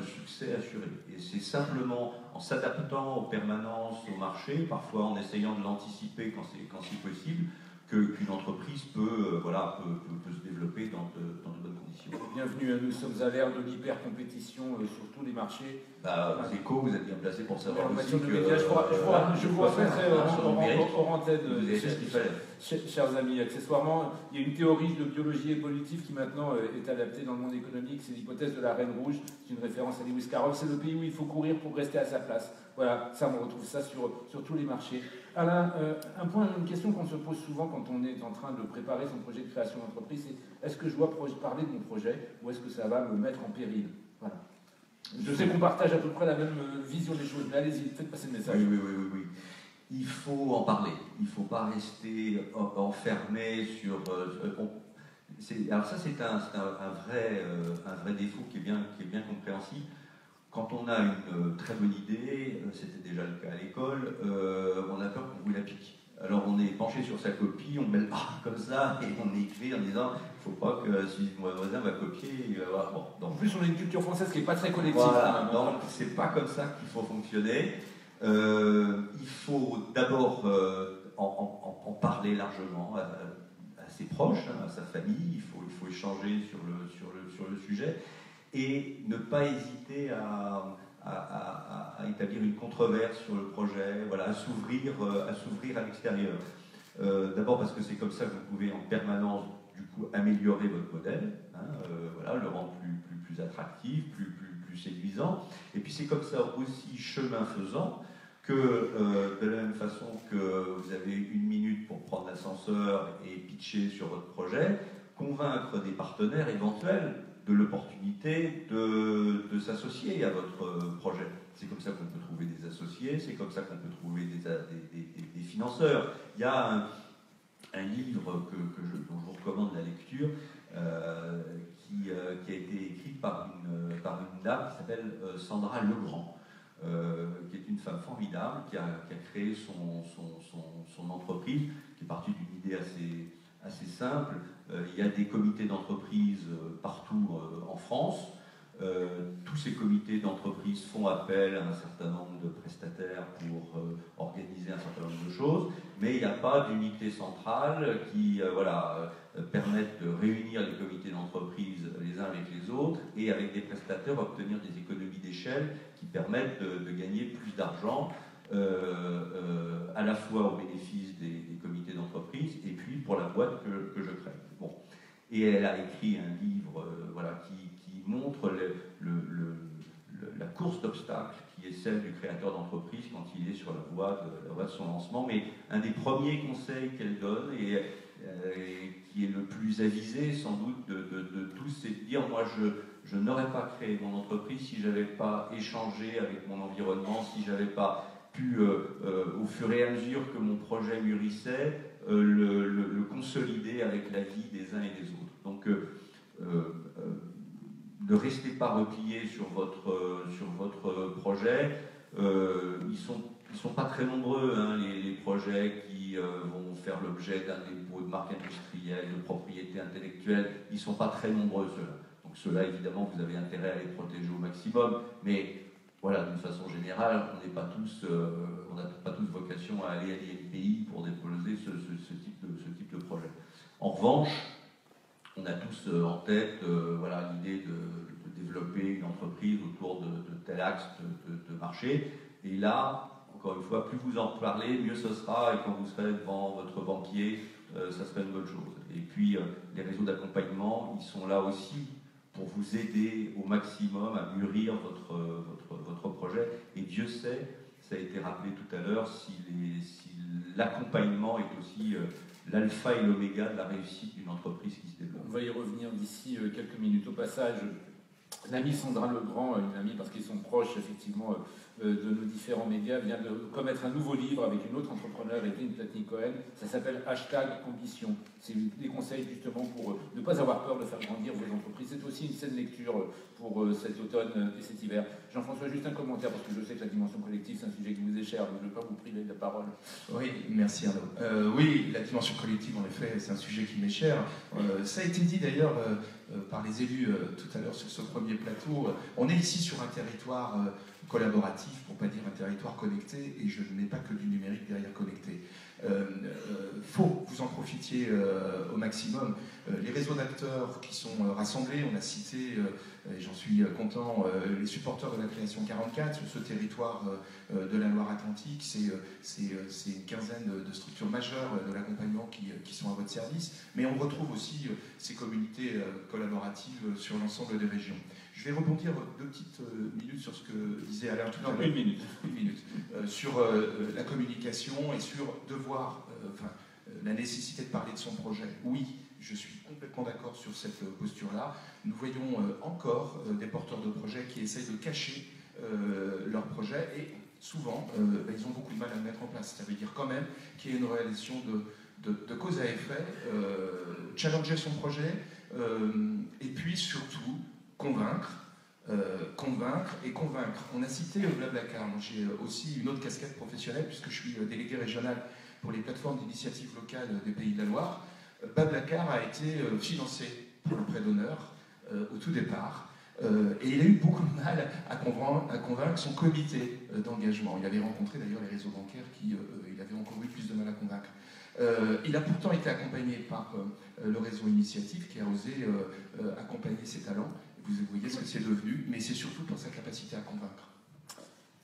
succès assuré. Et c'est simplement en s'adaptant en permanence au marché, parfois en essayant de l'anticiper quand c'est possible, qu'une entreprise peut se développer dans de bonnes conditions. Bienvenue, nous sommes à l'ère de l'hyper-compétition sur tous les marchés. Aux Échos, vous êtes bien placé pour savoir aussi que... Je vous rappellerai hors antenne, fallait. chers amis. Accessoirement, il y a une théorie de biologie évolutive qui maintenant est adaptée dans le monde économique, c'est l'hypothèse de la reine rouge, c'est une référence à Lewis Carroll, c'est le pays où il faut courir pour rester à sa place. Voilà, ça on retrouve ça sur tous les marchés. Alain, une question qu'on se pose souvent quand on est en train de préparer son projet de création d'entreprise, c'est est-ce que je dois parler de mon projet ou est-ce que ça va me mettre en péril? Voilà. Je sais qu'on partage à peu près la même vision des choses, mais allez-y, faites passer le message. Oui. Il faut en parler. Il ne faut pas rester enfermé sur... alors ça, c'est un vrai défaut qui est bien compréhensible. Quand on a une très bonne idée, c'était déjà le cas à l'école, on a peur qu'on vous la pique. Alors on est penché sur sa copie, on met le bras comme ça et on écrit en disant il ne faut pas que si mon voisin va copier, il va avoir... Bon, donc, en plus, on a une culture française qui n'est pas très collective. Voilà, donc c'est pas comme ça qu'il faut fonctionner. Il faut d'abord en parler largement à ses proches, à sa famille. Il faut échanger sur le sujet et ne pas hésiter à établir une controverse sur le projet, voilà, à s'ouvrir à l'extérieur. D'abord parce que c'est comme ça que vous pouvez en permanence du coup améliorer votre modèle, voilà, le rendre plus attractif, plus séduisant. Et puis c'est comme ça aussi, chemin faisant, que de la même façon que vous avez 1 minute pour prendre l'ascenseur et pitcher sur votre projet, convaincre des partenaires éventuels de l'opportunité de s'associer à votre projet. C'est comme ça qu'on peut trouver des associés, c'est comme ça qu'on peut trouver des financeurs. Il y a un livre dont je vous recommande la lecture, qui a été écrit par une dame qui s'appelle Sandra Legrand, qui est une femme formidable, qui a créé son entreprise, qui est partie d'une idée assez simple. Il y a des comités d'entreprise partout en France. Tous ces comités d'entreprise font appel à un certain nombre de prestataires pour organiser un certain nombre de choses, mais il n'y a pas d'unité centrale qui permette de réunir les comités d'entreprise les uns avec les autres et avec des prestataires obtenir des économies d'échelle qui permettent de gagner plus d'argent à la fois au bénéfice des comités d'entreprise et puis pour la boîte que je crée. Bon. Et elle a écrit un livre qui montre la course d'obstacles qui est celle du créateur d'entreprise quand il est sur la voie de son lancement. Mais un des premiers conseils qu'elle donne et qui est le plus avisé sans doute de tous, c'est de dire moi je n'aurais pas créé mon entreprise si je n'avais pas échangé avec mon environnement, si je n'avais pas pu, au fur et à mesure que mon projet mûrissait, le consolider avec la vie des uns et des autres. Donc, ne restez pas repliés sur votre projet. Ils sont pas très nombreux, hein, les projets qui vont faire l'objet d'un dépôt de marque industrielle, de propriété intellectuelle. Ils sont pas très nombreux, ceux-là. Donc, ceux-là, évidemment, vous avez intérêt à les protéger au maximum. Mais voilà, d'une façon générale, on n'a pas tous vocation à aller à l'INPI pour déposer ce type de projet. En revanche, on a tous en tête l'idée de développer une entreprise autour de tel axe de marché. Et là, encore une fois, plus vous en parlez, mieux ce sera. Et quand vous serez devant votre banquier, ça sera une bonne chose. Et puis, les réseaux d'accompagnement, ils sont là aussi pour vous aider au maximum à mûrir votre projet. Et Dieu sait, ça a été rappelé tout à l'heure, si l'accompagnement est aussi l'alpha et l'oméga de la réussite d'une entreprise qui se développe. On va y revenir d'ici quelques minutes. Au passage, l'ami Sandra Legrand, une amie parce qu'ils sont proches effectivement de nos différents médias, vient de commettre un nouveau livre avec une autre entrepreneur, Evelyne Platnik-Cohen. Ça s'appelle #Ambition. C'est des conseils justement pour ne pas avoir peur de faire grandir vos entreprises. C'est aussi une saine lecture pour cet automne et cet hiver. Jean-François, juste un commentaire parce que je sais que la dimension collective c'est un sujet qui vous est cher, donc je ne vais pas vous priver de la parole. Oui, merci Arnaud. Oui, la dimension collective en effet c'est un sujet qui m'est cher. Ça a été dit d'ailleurs par les élus tout à l'heure sur ce premier plateau. On est ici sur un territoire collaboratif, pour ne pas dire un territoire connecté, et je ne mets pas que du numérique derrière connecté. Faut vous en profitiez au maximum. Les réseaux d'acteurs qui sont rassemblés, on a cité, et j'en suis content, les supporters de la création 44 sur ce territoire de la Loire-Atlantique. C'est une quinzaine de structures majeures de l'accompagnement qui sont à votre service, mais on retrouve aussi ces communautés collaboratives sur l'ensemble des régions. Je vais rebondir 2 petites minutes sur ce que disait Alain tout à l'heure. Une minute. Sur la communication et sur la nécessité de parler de son projet. Oui, je suis complètement d'accord sur cette posture-là. Nous voyons encore des porteurs de projets qui essayent de cacher leur projet et souvent, ils ont beaucoup de mal à le mettre en place. Ça veut dire quand même qu'il y a une relation de cause à effet, challenger son projet et puis surtout convaincre et convaincre. On a cité Blablacar. J'ai aussi une autre casquette professionnelle puisque je suis délégué régional pour les plateformes d'initiative locale des Pays de la Loire. Blablacar a été financé par le prêt d'honneur au tout départ et il a eu beaucoup de mal à convaincre son comité d'engagement. Il avait rencontré d'ailleurs les réseaux bancaires qui il avait encore eu plus de mal à convaincre. Il a pourtant été accompagné par le réseau Initiative qui a osé accompagner ses talents. Vous voyez ce que c'est devenu, mais c'est surtout pour sa capacité à convaincre.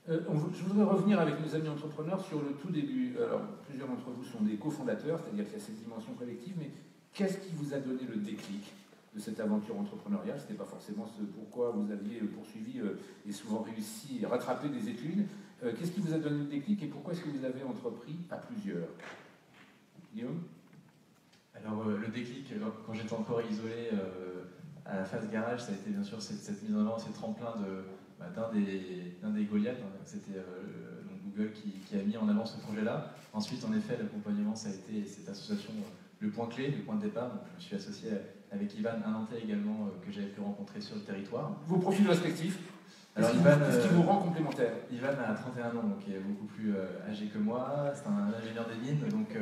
Je voudrais revenir avec nos amis entrepreneurs sur le tout début. Alors, plusieurs d'entre vous sont des cofondateurs, c'est-à-dire qu'il y a cette dimension collective, mais qu'est-ce qui vous a donné le déclic de cette aventure entrepreneuriale? Ce n'était pas forcément ce pourquoi vous aviez poursuivi et souvent réussi à rattraper des études. Qu'est-ce qui vous a donné le déclic et pourquoi est-ce que vous avez entrepris à plusieurs? Guillaume? Alors, le déclic, quand j'étais encore isolé à la phase garage, ça a été bien sûr cette mise en avant, ces tremplins d'un des Goliaths. C'était donc Google qui a mis en avant ce projet-là. Ensuite, en effet, l'accompagnement, ça a été cette association, le point clé, le point de départ. Donc, je me suis associé avec Ivan, un Nantais également, que j'avais pu rencontrer sur le territoire. Vos profils respectifs? Alors, qu'est-ce qui vous rend complémentaire? Ivan a 31 ans, donc il est beaucoup plus âgé que moi. C'est un ingénieur des mines, donc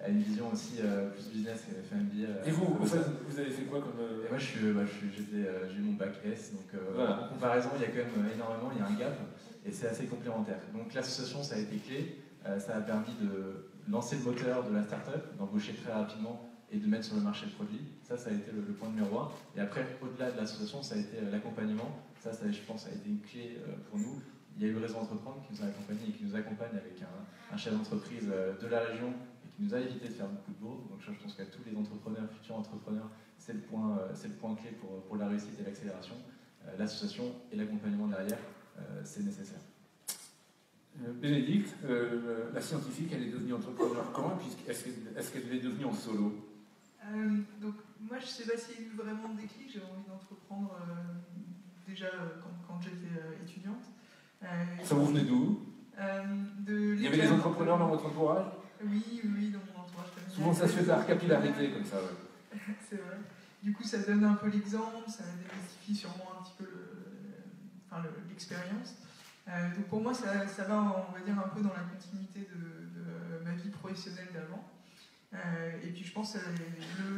a une vision aussi plus business, fait un MBA. Et vous, vous avez fait quoi comme... Et moi, j'ai eu mon bac S, donc voilà. En comparaison, il y a quand même énormément, il y a un gap, et c'est assez complémentaire. Donc l'association, ça a été clé, ça a permis de lancer le moteur de la start-up, d'embaucher très rapidement et de mettre sur le marché le produit. Ça a été le point numéro 1. Et après, au-delà de l'association, ça a été l'accompagnement. Ça, je pense, a été une clé pour nous. Il y a eu le réseau Entreprendre qui nous a accompagnés et qui nous accompagne avec un chef d'entreprise de la région et qui nous a évité de faire beaucoup de bourdes. Donc je pense qu'à tous les entrepreneurs, futurs entrepreneurs, c'est le point clé pour la réussite et l'accélération. L'association et l'accompagnement derrière, c'est nécessaire. Bénédicte, la scientifique, elle est devenue entrepreneur quand? Est-ce qu'elle est devenue en solo? Donc moi, je ne sais pas s'il y a eu vraiment de déclic. J'avais envie d'entreprendre déjà quand j'étais étudiante. Ça vous venait d'où? Il y avait des entrepreneurs dans votre entourage? Oui, dans mon entourage. Souvent, ça se fait par capillarité, comme ça. Ouais. C'est vrai. Du coup, ça donne un peu l'exemple, ça démystifie sûrement un petit peu l'expérience. Donc pour moi, ça va, on va dire, un peu dans la continuité de ma vie professionnelle d'avant. Et puis je pense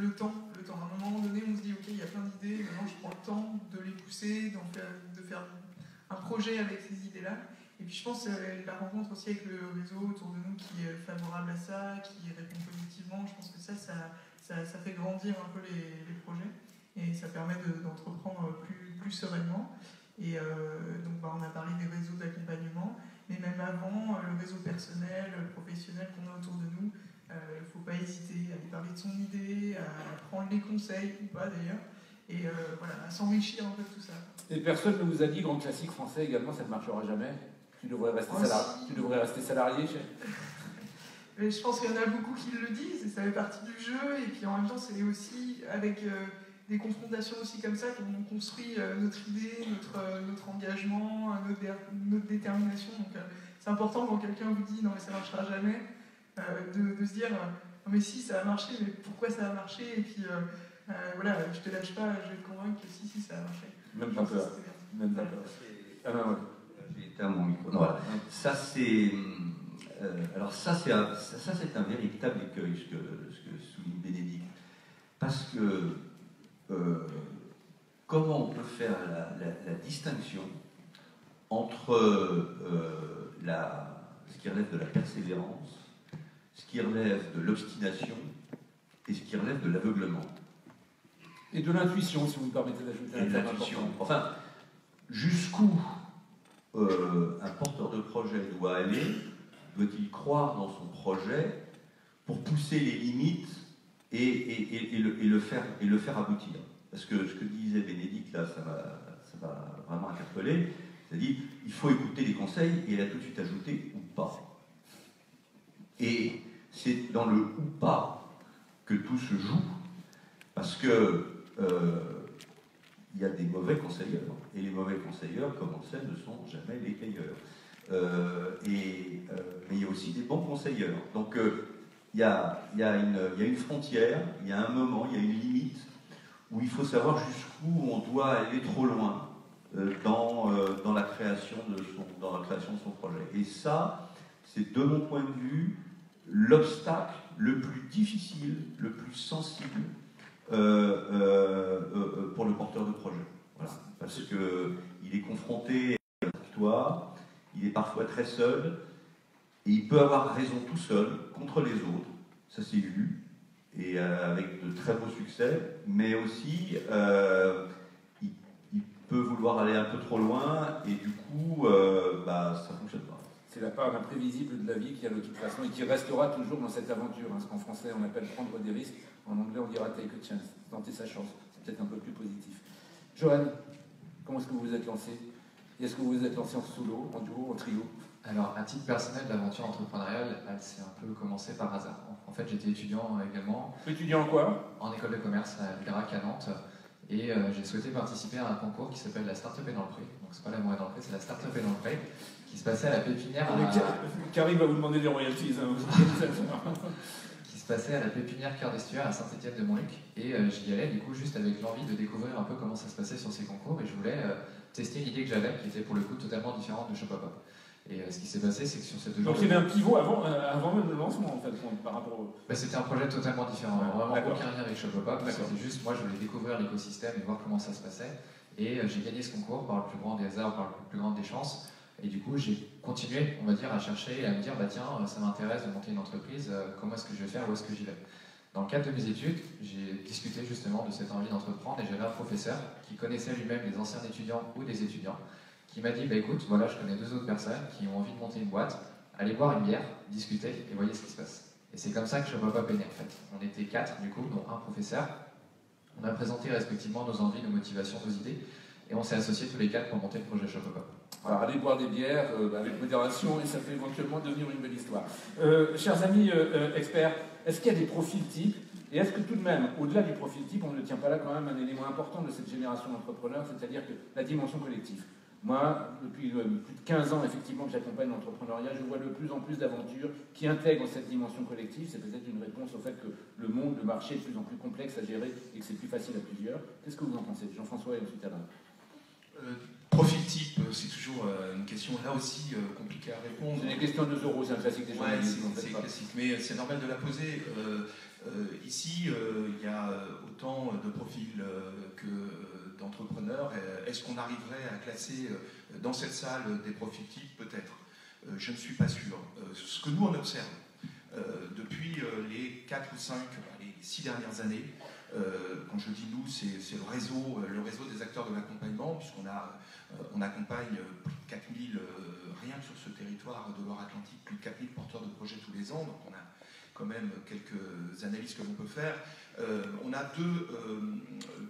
le temps. À un moment donné, on se dit, ok, il y a plein d'idées, maintenant je prends le temps de les pousser, de faire un projet avec ces idées-là. Et puis je pense la rencontre aussi avec le réseau autour de nous qui est favorable à ça, qui répond positivement, je pense que ça fait grandir un peu les projets et ça permet d'entreprendre plus sereinement. Et donc on a parlé des réseaux d'accompagnement, mais même avant, le réseau personnel, professionnel qu'on a autour de nous, il ne faut pas hésiter à lui parler de son idée, à prendre les conseils ou pas d'ailleurs, et à s'enrichir un peu de tout ça. Et personne ne vous a dit, grand classique français également, ça ne marchera jamais? Tu devrais rester salarié Mais je pense qu'il y en a beaucoup qui le disent, et ça fait partie du jeu, et puis en même temps c'est aussi avec des confrontations aussi comme ça qu'on construit notre idée, notre engagement, notre détermination. Donc c'est important quand quelqu'un vous dit non mais ça ne marchera jamais, de se dire non mais si ça a marché, mais pourquoi ça a marché, et puis je te lâche pas, je vais te convaincre que si ça a marché. Même pas peur. Même pas peur. J'ai éteint mon micro. Voilà. Ça c'est un véritable écueil, ce que souligne Bénédicte. Parce que comment on peut faire la distinction entre ce qui relève de la persévérance, ce qui relève de l'obstination et ce qui relève de l'aveuglement. Et de l'intuition, si vous me permettez d'ajouter un terme important. Enfin, jusqu'où un porteur de projet doit aller, doit-il croire dans son projet pour pousser les limites et le faire aboutir. Parce que ce que disait Bénédicte, là, ça m'a vraiment interpellé. C'est-à-dire, il faut écouter les conseils et elle a tout de suite ajouté ou pas. Et c'est dans le ou pas que tout se joue, parce que il y a des mauvais conseilleurs, et les mauvais conseilleurs, comme on le sait, ne sont jamais les meilleurs. Mais il y a aussi des bons conseilleurs. Donc il y a une frontière, il y a un moment, il y a une limite où il faut savoir jusqu'où on doit aller trop loin dans la création de son projet. Et ça, c'est de mon point de vue l'obstacle le plus difficile, le plus sensible pour le porteur de projet. Voilà. Parce qu'il est confronté à la victoire, il est parfois très seul, et il peut avoir raison tout seul contre les autres, ça s'est vu, et avec de très beaux succès, mais aussi il peut vouloir aller un peu trop loin, et du coup, ça ne fonctionne pas. C'est la part imprévisible de la vie qui a de toute façon et qui restera toujours dans cette aventure. Ce qu'en français on appelle prendre des risques, en anglais on dira take a chance, tenter sa chance. C'est peut-être un peu plus positif. Johan, comment est-ce que vous vous êtes lancé? Et est-ce que vous vous êtes lancé en solo, en duo, en trio? Alors, à titre personnel, l'aventure entrepreneuriale, elle s'est un peu commencée par hasard. En fait, j'étais étudiant également. Étudiant en quoi? En école de commerce à l'IRAC à Nantes. Et j'ai souhaité participer à un concours qui s'appelle la Start-up et dans le pré. Donc, c'est pas la moelle dans le pré, c'est la Start-up et dans le pré, qui se passait à la Pépinière. Karim va vous demander des royalties. Qui se passait à la Pépinière Cœur d'Estuaire à Saint-Étienne-de-Montluc. Et j'y allais, du coup, juste avec l'envie de découvrir un peu comment ça se passait sur ces concours. Et je voulais tester une idée que j'avais, qui était pour le coup totalement différente de Shopopop. Et ce qui s'est passé, c'est que sur ces 2 jours... Donc il y avait un pivot avant même le lancement, en fait, par rapport au... C'était un projet totalement différent, vraiment aucun lien avec Shopopop. C'était juste, moi, je voulais découvrir l'écosystème et voir comment ça se passait. Et j'ai gagné ce concours par le plus grand des hasards, par la plus grande des chances. Et du coup, j'ai continué, on va dire, à chercher et à me dire, tiens, ça m'intéresse de monter une entreprise, comment est-ce que je vais faire, où est-ce que j'y vais? Dans le cadre de mes études, j'ai discuté justement de cette envie d'entreprendre et j'avais un professeur qui connaissait lui-même des anciens étudiants ou des étudiants, qui m'a dit, écoute, voilà, je connais 2 autres personnes qui ont envie de monter une boîte, allez boire une bière, discuter et voyez ce qui se passe. Et c'est comme ça que Shopopop est né en fait. On était 4 du coup, dont un professeur. On a présenté respectivement nos envies, nos motivations, nos idées, et on s'est associés tous les 4 pour monter le projet Shopopop. Alors, aller boire des bières avec modération et ça peut éventuellement devenir une belle histoire. Chers amis experts, est-ce qu'il y a des profils types? Et est-ce que tout de même, au-delà du profil type, on ne tient pas là quand même un élément important de cette génération d'entrepreneurs, c'est-à-dire que la dimension collective? Moi, depuis plus de 15 ans, effectivement, que j'accompagne l'entrepreneuriat, je vois de plus en plus d'aventures qui intègrent cette dimension collective. C'est peut-être une réponse au fait que le monde, le marché est de plus en plus complexe à gérer et que c'est plus facile à plusieurs. Qu'est-ce que vous en pensez? Jean-François et ensuite Alain. Profil type, c'est toujours une question là aussi compliquée à répondre. C'est des questions de 2 euros, c'est un classique des journalistes. C'est classique, mais c'est normal de la poser. Ici, il y a autant de profils que d'entrepreneurs. Est-ce qu'on arriverait à classer dans cette salle des profils types? Peut-être. Je ne suis pas sûr. Ce que nous, on observe depuis les 4 ou 5, les 6 dernières années, quand je dis nous, c'est le réseau des acteurs de l'accompagnement, puisqu'on accompagne plus de 4000, rien que sur ce territoire de Loire-Atlantique, plus de 4000 porteurs de projets tous les ans, donc on a quand même quelques analyses que l'on peut faire. On a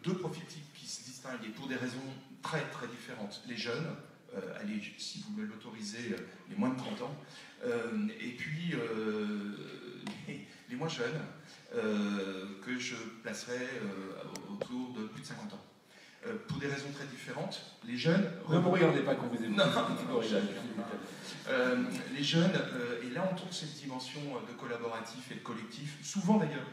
deux profils types qui se distinguent et pour des raisons très très différentes. Les jeunes, allez, si vous me l'autorisez, les moins de 30 ans, et puis les moins jeunes, que je placerais autour de plus de 50 ans. Pour des raisons très différentes, les jeunes... Ne me regardez pas quand vous écoutez. Les jeunes, et là on trouve cette dimension de collaboratif et de collectif, souvent d'ailleurs,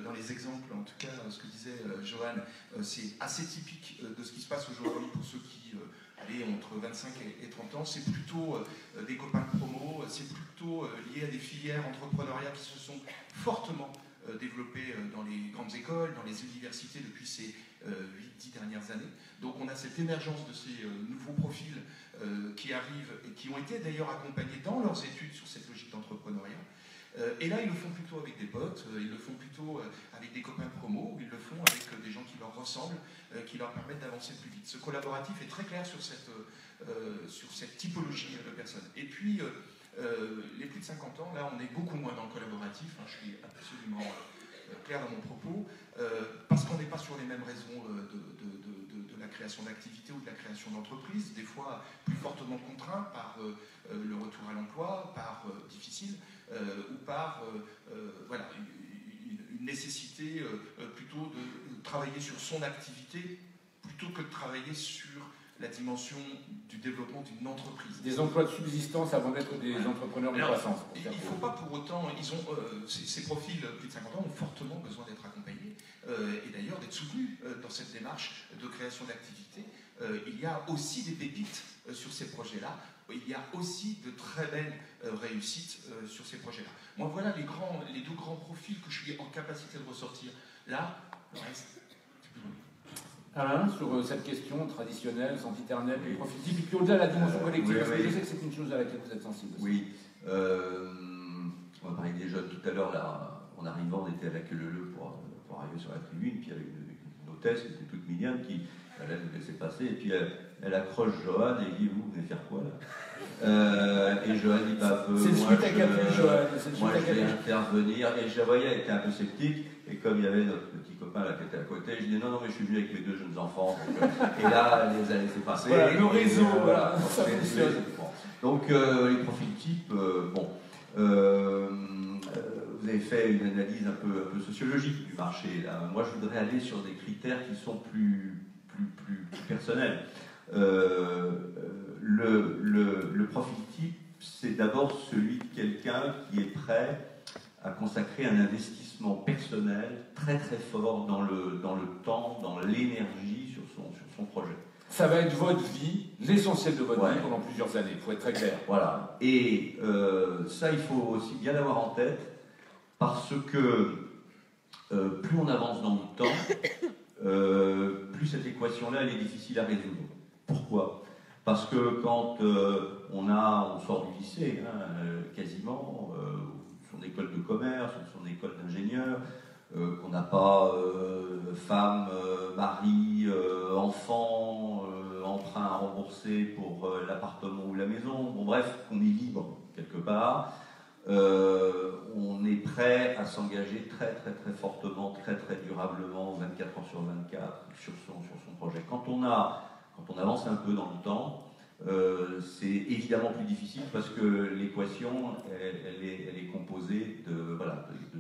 dans les exemples, en tout cas ce que disait Johan, c'est assez typique de ce qui se passe aujourd'hui pour ceux qui ont entre 25 et 30 ans, c'est plutôt des copains de promo, c'est plutôt lié à des filières entrepreneuriales qui se sont fortement développées dans les grandes écoles, dans les universités depuis ces 8-10 dernières années. Donc on a cette émergence de ces nouveaux profils qui arrivent et qui ont été d'ailleurs accompagnés dans leurs études sur cette logique d'entrepreneuriat. Et là, ils le font plutôt avec des potes, ils le font plutôt avec des copains promo, ils le font avec des gens qui leur ressemblent, qui leur permettent d'avancer plus vite. Ce collaboratif est très clair sur cette typologie de personnes. Et puis, les plus de 50 ans, là, on est beaucoup moins dans le collaboratif, hein, je suis absolument clair dans mon propos, parce qu'on n'est pas sur les mêmes raisons de la création d'activités ou de la création d'entreprises, des fois plus fortement contraints par le retour à l'emploi, par difficile, ou par voilà, une nécessité plutôt de travailler sur son activité plutôt que de travailler sur la dimension du développement d'une entreprise. Des emplois de subsistance avant d'être des entrepreneurs de croissance. Il ne faut pas pour autant, ces profils plus de 50 ans ont fortement besoin d'être accompagnés et d'ailleurs d'être soutenus dans cette démarche de création d'activités. Il y a aussi des pépites sur ces projets-là, il y a aussi de très belles réussites sur ces projets-là. Moi, voilà les deux grands profils que je suis en capacité de ressortir. Là, le reste, c'est plus joli. Alain, sur cette question traditionnelle, sempiternelle, les profils types, et puis au-delà de la dimension collective, parce que je sais que c'est une chose à laquelle vous êtes sensible aussi. Oui, on va parler des jeunes tout à l'heure, là, en arrivant, on était à la queue leu pour arriver sur la tribune, puis il y avait une hôtesse qui était toute mignonne, qui allait nous laisser passer, et puis elle accroche Johan et dit, vous venez faire quoi là et Johan dit, bah, moi je vais intervenir, et je la voyais, elle était un peu sceptique, et comme il y avait notre petit copain là qui était à côté, je dis non, mais je suis venu avec mes deux jeunes enfants, donc, et là, elle les a laissés passer. Voilà, le réseau, voilà, ça fonctionne. Donc, les profils types, vous avez fait une analyse un peu sociologique du marché. Là. Moi, je voudrais aller sur des critères qui sont plus personnels. Le profil type, c'est d'abord celui de quelqu'un qui est prêt à consacrer un investissement personnel très très fort dans le temps, dans l'énergie sur son projet. Ça va être votre vie, l'essentiel de votre vie pendant plusieurs années, il faut être très clair. Voilà. Et ça, il faut aussi bien l'avoir en tête, parce que plus on avance dans le temps, plus cette équation-là, elle est difficile à résoudre. Pourquoi ? Parce que quand on sort du lycée, quasiment, son école de commerce, son école d'ingénieur, qu'on n'a pas femme, mari, enfant, emprunt à rembourser pour l'appartement ou la maison, bon bref, qu'on est libre quelque part, on est prêt à s'engager très très très fortement, très très durablement, 24 heures sur 24, sur son projet. Quand on avance un peu dans le temps, c'est évidemment plus difficile parce que l'équation, elle est composée de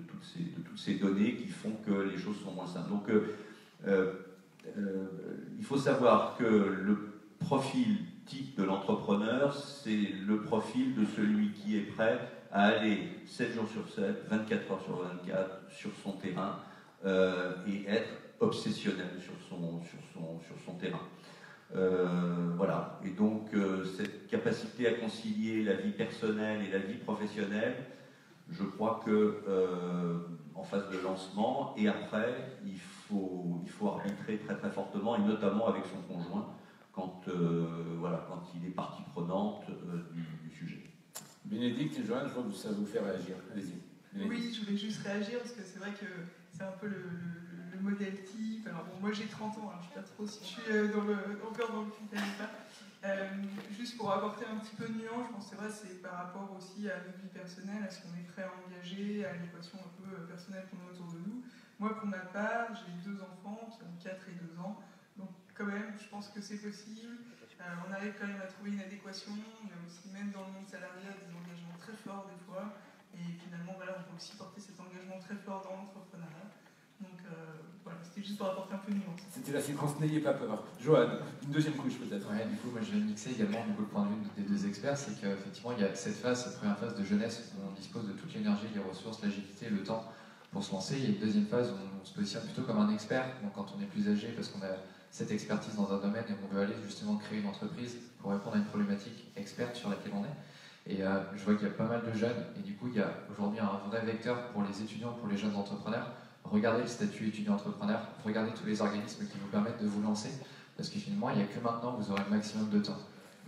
toutes ces données qui font que les choses sont moins simples. Donc, il faut savoir que le profil type de l'entrepreneur, c'est le profil de celui qui est prêt à aller 7 jours sur 7, 24 heures sur 24 sur son terrain et être obsessionnel sur son terrain. Voilà, et donc cette capacité à concilier la vie personnelle et la vie professionnelle, je crois que en phase de lancement et après, il faut arbitrer très très fortement, et notamment avec son conjoint quand il est partie prenante du sujet. Bénédicte et Joanne, je crois que ça vous fait réagir. Allez-y. Oui, je voulais juste réagir parce que c'est vrai que c'est un peu le modèle type. Alors bon, moi j'ai 30 ans, alors je ne sais pas trop si je suis encore dans le critère ou pas. Juste pour apporter un petit peu de nuance, je pense que c'est vrai, c'est par rapport aussi à notre vie personnelle, à ce qu'on est prêt à engager, à l'équation un peu personnelle qu'on a autour de nous. Moi, pour ma part, j'ai 2 enfants qui ont 4 et 2 ans, donc quand même, je pense que c'est possible. On arrive quand même à trouver une adéquation. Il y a aussi, même dans le monde salarial, des engagements très forts des fois. Et finalement, voilà, on peut aussi porter cet engagement très fort dans l'entrepreneuriat. Donc voilà, c'était juste pour apporter un peu de nuance. C'était la séquence N'ayez pas peur. Joanne, une deuxième couche peut-être. Ouais, du coup, moi je vais mixer également le point de vue des 2 experts, c'est qu'effectivement il y a cette première phase de jeunesse où on dispose de toute l'énergie, les ressources, l'agilité, le temps pour se lancer. Il y a une deuxième phase où on se positionne plutôt comme un expert, donc quand on est plus âgé parce qu'on a cette expertise dans un domaine et on veut aller justement créer une entreprise pour répondre à une problématique experte sur laquelle on est. Et je vois qu'il y a pas mal de jeunes, et du coup il y a aujourd'hui un vrai vecteur pour les étudiants, pour les jeunes entrepreneurs. Regardez le statut étudiant-entrepreneur, regardez tous les organismes qui vous permettent de vous lancer, parce que finalement il n'y a que maintenant que vous aurez le maximum de temps.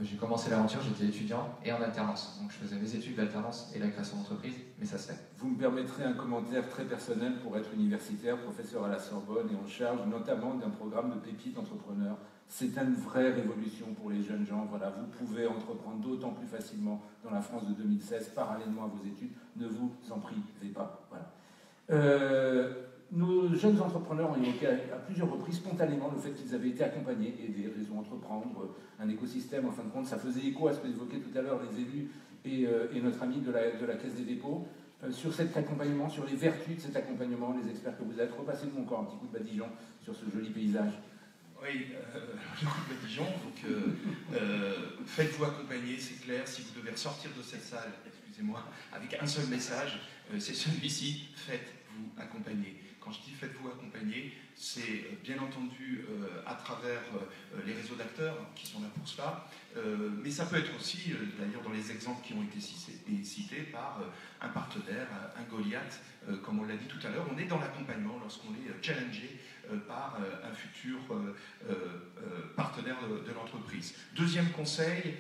j'ai commencé l'aventure, j'étais étudiant et en alternance. Donc je faisais mes études d'alternance et la création d'entreprise, mais ça se fait. Vous me permettrez un commentaire très personnel pour être universitaire, professeur à la Sorbonne et en charge notamment d'un programme de pépites entrepreneurs. C'est une vraie révolution pour les jeunes gens. Voilà, vous pouvez entreprendre d'autant plus facilement dans la France de 2016, parallèlement à vos études. Ne vous en privez pas. Voilà. Nos jeunes entrepreneurs ont évoqué à plusieurs reprises spontanément le fait qu'ils avaient été accompagnés, aidés, Réseau Entreprendre, un écosystème. En fin de compte, ça faisait écho à ce que évoquaient tout à l'heure les élus et notre ami de la Caisse des dépôts. Sur cet accompagnement, sur les vertus de cet accompagnement, les experts que vous êtes, repassez-nous encore un petit coup de badigeon sur ce joli paysage. Oui, le coup de badigeon, donc faites-vous accompagner, c'est clair. Si vous devez ressortir de cette salle, excusez-moi, avec un seul message, c'est celui-ci, faites-vous accompagner. Quand je dis faites-vous accompagner, c'est bien entendu à travers les réseaux d'acteurs qui sont là pour cela, mais ça peut être aussi, d'ailleurs dans les exemples qui ont été cités, par un partenaire, un Goliath, comme on l'a dit tout à l'heure. On est dans l'accompagnement lorsqu'on est challengé par un futur partenaire de l'entreprise. Deuxième conseil,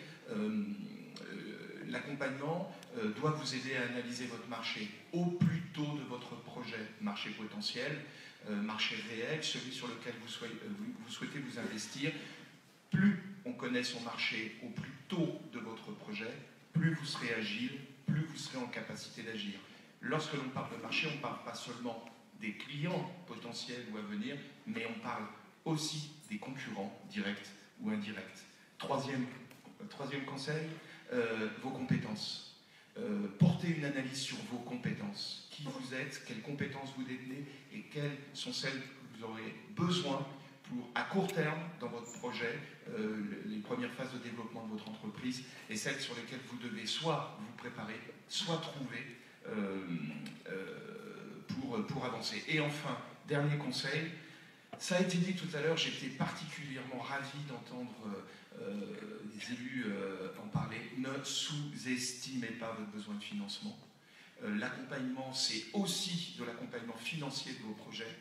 l'accompagnement doit vous aider à analyser votre marché au plus tôt de votre projet, marché potentiel, marché réel, celui sur lequel vous souhaitez vous investir. Plus on connaît son marché au plus tôt de votre projet, plus vous serez agile, plus vous serez en capacité d'agir. Lorsque l'on parle de marché, on ne parle pas seulement des clients potentiels ou à venir, mais on parle aussi des concurrents directs ou indirects. Troisième conseil, vos compétences. Portez une analyse sur vos compétences. Qui vous êtes, quelles compétences vous détenez et quelles sont celles que vous aurez besoin pour, à court terme, dans votre projet, les premières phases de développement de votre entreprise et celles sur lesquelles vous devez soit vous préparer, soit trouver pour avancer. Et enfin, dernier conseil, ça a été dit tout à l'heure, j'étais particulièrement ravi d'entendre les élus en parler. Ne sous-estimez pas votre besoin de financement. L'accompagnement, c'est aussi de l'accompagnement financier de vos projets.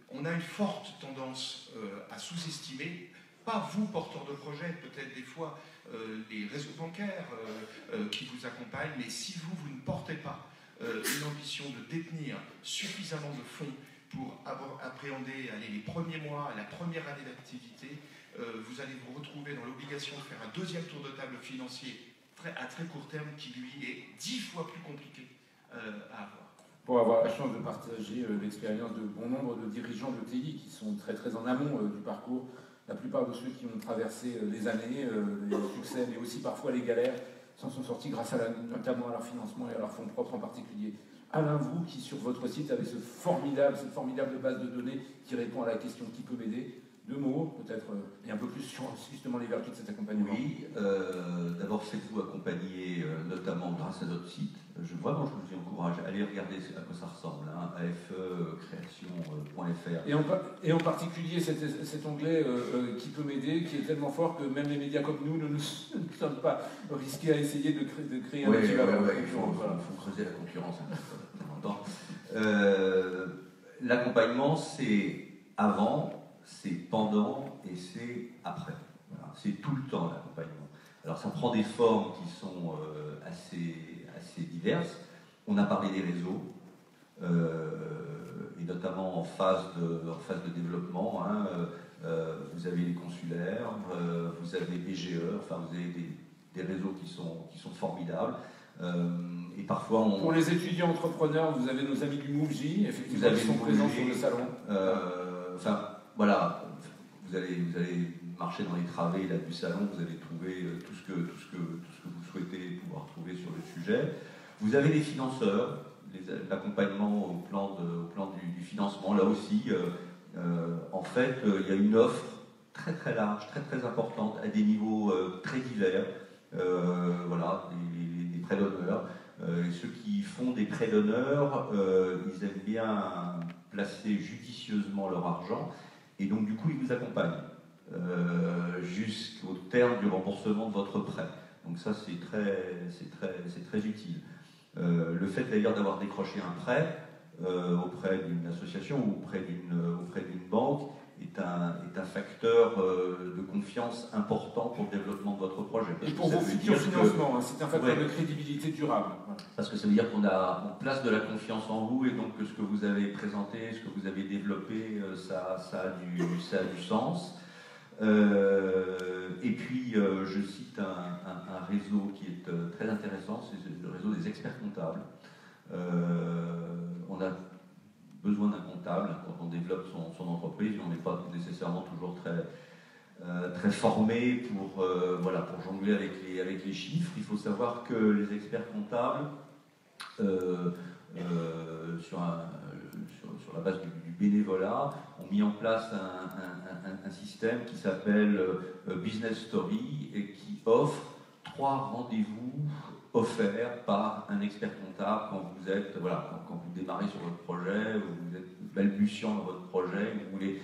On a une forte tendance à sous-estimer, pas vous, porteurs de projet, peut-être des fois les réseaux bancaires qui vous accompagnent, mais si vous ne portez pas une ambition de détenir suffisamment de fonds pour appréhender les premiers mois, la première année d'activité, vous allez vous retrouver dans l'obligation de faire un deuxième tour de table financier à très court terme qui, lui, est 10 fois plus compliqué à avoir. Pour avoir la chance de partager l'expérience de bon nombre de dirigeants de TI qui sont très très en amont du parcours, la plupart de ceux qui ont traversé les années, les succès, mais aussi parfois les galères, s'en sont sortis grâce notamment à leur financement et à leur fonds propres en particulier. Alain, vous qui sur votre site avez cette formidable base de données qui répond à la question qui peut m'aider, 2 mots peut-être, et un peu plus sur justement les vertus de cet accompagnement. Oui, d'abord faites-vous accompagner notamment grâce à notre site. Je vous y encourage, allez regarder à quoi ça ressemble, hein, afecreation.fr. Et en particulier cet onglet qui peut m'aider, qui est tellement fort que même les médias comme nous ne sommes pas risqués à essayer de créer un équivalent. Il faut creuser la concurrence un peu. L'accompagnement, c'est avant, c'est pendant et c'est après. Voilà. C'est tout le temps l'accompagnement. Alors ça prend des formes qui sont assez diverses. On a parlé des réseaux, et notamment en phase de développement. Hein, vous avez les consulaires, vous avez BGE, enfin vous avez des réseaux qui sont formidables. Et parfois Pour les étudiants entrepreneurs, vous avez nos amis du MoveJ, effectivement, qui sont présents sur le salon. Voilà, vous allez marcher dans les travées là, du salon, vous allez trouver tout ce que vous souhaitez pouvoir trouver sur le sujet. Vous avez les financeurs, l'accompagnement au plan du financement. Là aussi, en fait, il y a une offre très très large, très très importante, à des niveaux très divers. Voilà, des prêts d'honneur. Ceux qui font des prêts d'honneur, ils aiment bien placer judicieusement leur argent. Et donc, du coup, ils vous accompagnent jusqu'au terme du remboursement de votre prêt. Donc ça, c'est très utile. Le fait d'ailleurs d'avoir décroché un prêt auprès d'une association ou auprès d'une banque est un facteur de confiance important pour le développement de votre projet. Et pour vos futurs financements, c'est un facteur de crédibilité durable. Parce que ça veut dire qu'on place de la confiance en vous, et donc que ce que vous avez présenté, ce que vous avez développé, ça a du sens. Et puis, je cite un réseau qui est très intéressant, c'est le réseau des experts comptables. On a besoin d'un comptable quand on développe son entreprise. On n'est pas nécessairement toujours très formé pour jongler avec les chiffres. Il faut savoir que les experts comptables, sur la base du bénévolat, ont mis en place un système qui s'appelle Business Story et qui offre 3 rendez-vous offerts par un expert comptable quand vous démarrez sur votre projet, ou vous êtes balbutiant dans votre projet, ou vous voulez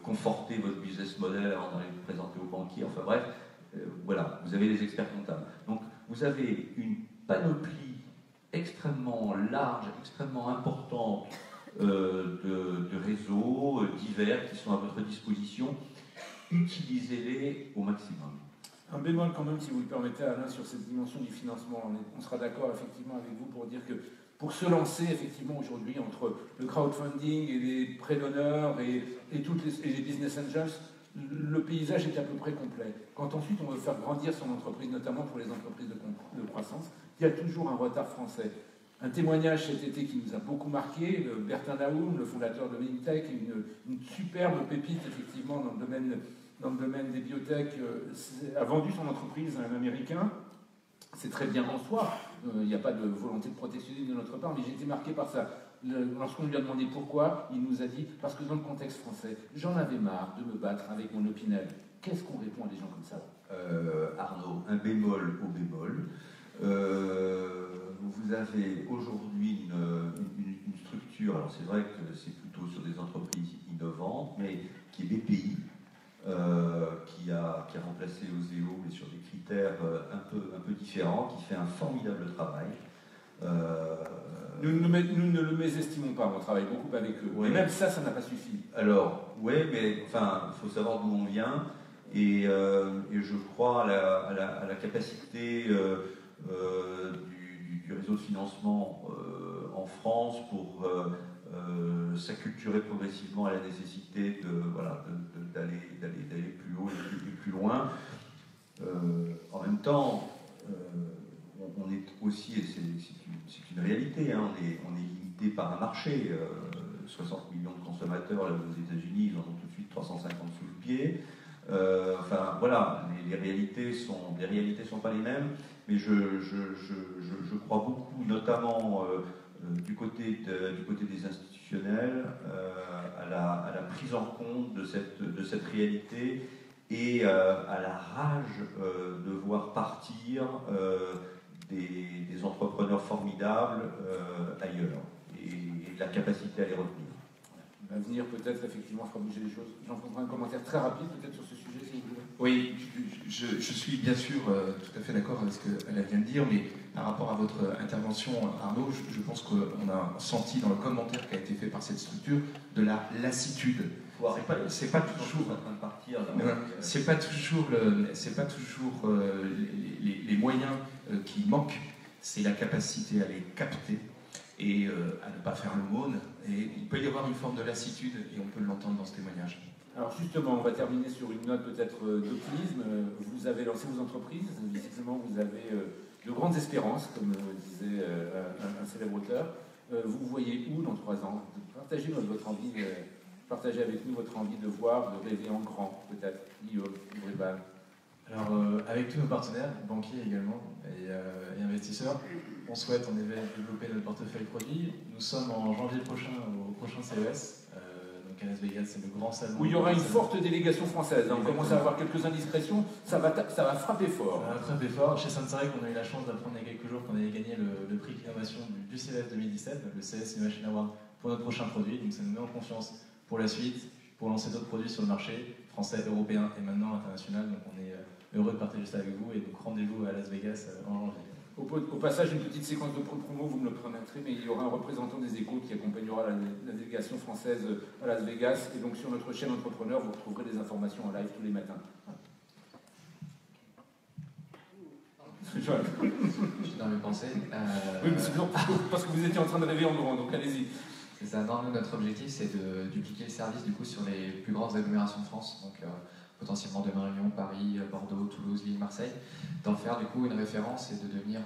conforter votre business model avant d'aller le présenter aux banquiers. Enfin bref, vous avez les experts comptables. Donc vous avez une panoplie extrêmement large, extrêmement importante de réseaux divers qui sont à votre disposition. Utilisez-les au maximum. Un bémol quand même, si vous le permettez, Alain, sur cette dimension du financement. On sera d'accord effectivement avec vous pour dire que pour se lancer effectivement aujourd'hui entre le crowdfunding et les pré-donneurs et les business angels, le paysage est à peu près complet. Quand ensuite on veut faire grandir son entreprise, notamment pour les entreprises de croissance, il y a toujours un retard français. Un témoignage cet été qui nous a beaucoup marqué, Bertin Naoum, le fondateur de Mintech, une superbe pépite effectivement dans le domaine des biotech, a vendu son entreprise à un Américain. C'est très bien en soi, il n'y a pas de volonté de protectionnisme de notre part, mais j'ai été marqué par ça. Lorsqu'on lui a demandé pourquoi, il nous a dit « parce que dans le contexte français, j'en avais marre de me battre avec mon Opinel ». Qu'est-ce qu'on répond à des gens comme ça? Arnaud, un bémol au bémol. Vous avez aujourd'hui une structure, alors c'est vrai que c'est plutôt sur des entreprises innovantes, mais qui est BPI, qui a remplacé Oseo, mais sur des critères un peu différents, qui fait un formidable travail. Nous ne le mésestimons pas, on travaille beaucoup avec eux. Ouais. Mais même ça n'a pas suffi. Alors, oui, mais enfin, il faut savoir d'où on vient, et je crois à la capacité du réseau de financement en France pour s'acculturer progressivement à la nécessité d'aller plus haut et plus loin. En même temps, on est aussi, et c'est une réalité, hein, on est limité par un marché. 60 millions de consommateurs, là, aux États-Unis, ils en ont tout de suite 350 sous le pied. Enfin voilà, les réalités sont pas les mêmes, mais je crois beaucoup, notamment du côté des institutionnels, à la prise en compte de cette réalité et à la rage de voir partir des entrepreneurs formidables ailleurs, et la capacité à les retenir. L'avenir peut-être effectivement fera bouger les choses. J'en ferai un commentaire très rapide peut-être sur ce sujet si vous voulez. Oui, je suis bien sûr tout à fait d'accord avec ce qu'elle vient de dire, mais par rapport à votre intervention, Arnaud, je pense qu'on a senti dans le commentaire qui a été fait par cette structure de la lassitude. C'est pas toujours en train de partir. C'est pas toujours les moyens qui manquent, c'est la capacité à les capter et à ne pas faire l'aumône. Et il peut y avoir une forme de lassitude, et on peut l'entendre dans ce témoignage. Alors justement, on va terminer sur une note peut-être d'optimisme. Vous avez lancé vos entreprises, visiblement vous avez de grandes espérances, comme disait un célèbre auteur. Vous voyez où dans 3 ans? Partagez votre envie, partagez avec nous votre envie de voir, de rêver en grand, peut-être. Guillaume, Bréban. Alors, avec tous nos partenaires, banquiers également, et investisseurs, on souhaite en effet développer notre portefeuille produit. Nous sommes en janvier prochain au prochain CES, donc à Las Vegas, c'est le grand salon. Où il y aura une forte délégation française. On commence à avoir quelques indiscrétions, ça va frapper fort. Ça va frapper fort. Chez Sansarek, on a eu la chance d'apprendre il y a quelques jours qu'on avait gagné le prix d'innovation du CES 2017, le CES Innovation Award, pour notre prochain produit. Donc ça nous met en confiance pour la suite, pour lancer d'autres produits sur le marché, français, européen et maintenant international. Donc on est heureux de partager ça avec vous, et donc rendez-vous à Las Vegas en janvier. Au passage, une petite séquence de promo, vous me le permettrez, mais il y aura un représentant des Échos qui accompagnera la délégation française à Las Vegas. Et donc sur notre chaîne Entrepreneur, vous retrouverez des informations en live tous les matins. Je suis dans mes pensées. Oui, parce que vous étiez en train de rêver en grand, donc allez-y. C'est ça. Non, nous, notre objectif, c'est de dupliquer le service du coup sur les plus grandes agglomérations de France. Donc, potentiellement demain Lyon, Paris, Bordeaux, Toulouse, Lille, Marseille, d'en faire du coup une référence et de devenir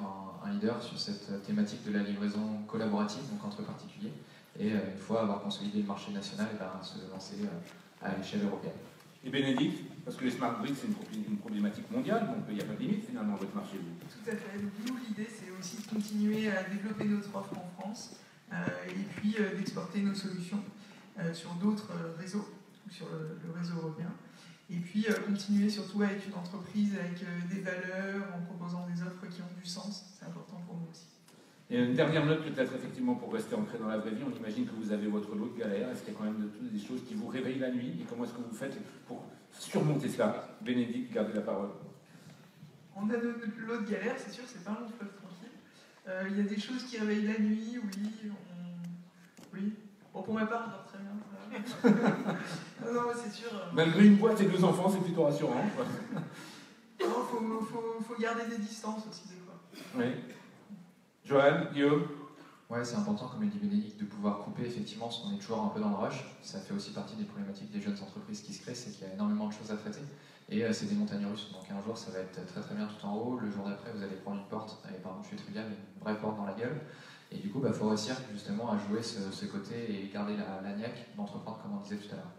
un leader sur cette thématique de la livraison collaborative, donc entre particuliers, et une fois avoir consolidé le marché national, et ben, se lancer à l'échelle européenne. Et Bénédicte, parce que les smart grids c'est une problématique mondiale, donc il n'y a pas de limite finalement à votre marché. Tout à fait. Donc, nous, l'idée c'est aussi de continuer à développer notre offre en France et puis d'exporter nos solutions sur d'autres réseaux, ou sur le réseau européen. Et puis continuer surtout à être une entreprise avec des valeurs, en proposant des offres qui ont du sens. C'est important pour nous aussi. Et une dernière note peut-être effectivement pour rester ancré dans la vraie vie. On imagine que vous avez votre lot de galères. Est-ce qu'il y a quand même des choses qui vous réveillent la nuit? Et comment est-ce que vous faites pour surmonter cela? Bénédicte, gardez la parole. On a notre lot de galères, c'est sûr, c'est pas un long fleuve tranquille. Il y a des choses qui réveillent la nuit, oui. Bon, pour ma part, on dort très bien. Non, c'est sûr. Malgré une boîte et 2 enfants, c'est plutôt rassurant. Non, faut garder des distances aussi, des fois. Oui. Joël, Guillaume? Ouais, c'est important, comme le dit Bénédicte, de pouvoir couper effectivement, parce qu'on est toujours un peu dans le rush. Ça fait aussi partie des problématiques des jeunes entreprises qui se créent, c'est qu'il y a énormément de choses à traiter. Et c'est des montagnes russes. Donc un jour, ça va être très très bien tout en haut. Le jour d'après, vous allez prendre une porte, et pardon, je suis trivial, une vraie porte dans la gueule. Et du coup, faut réussir justement à jouer ce côté et garder la niaque d'entreprendre, comme on disait tout à l'heure.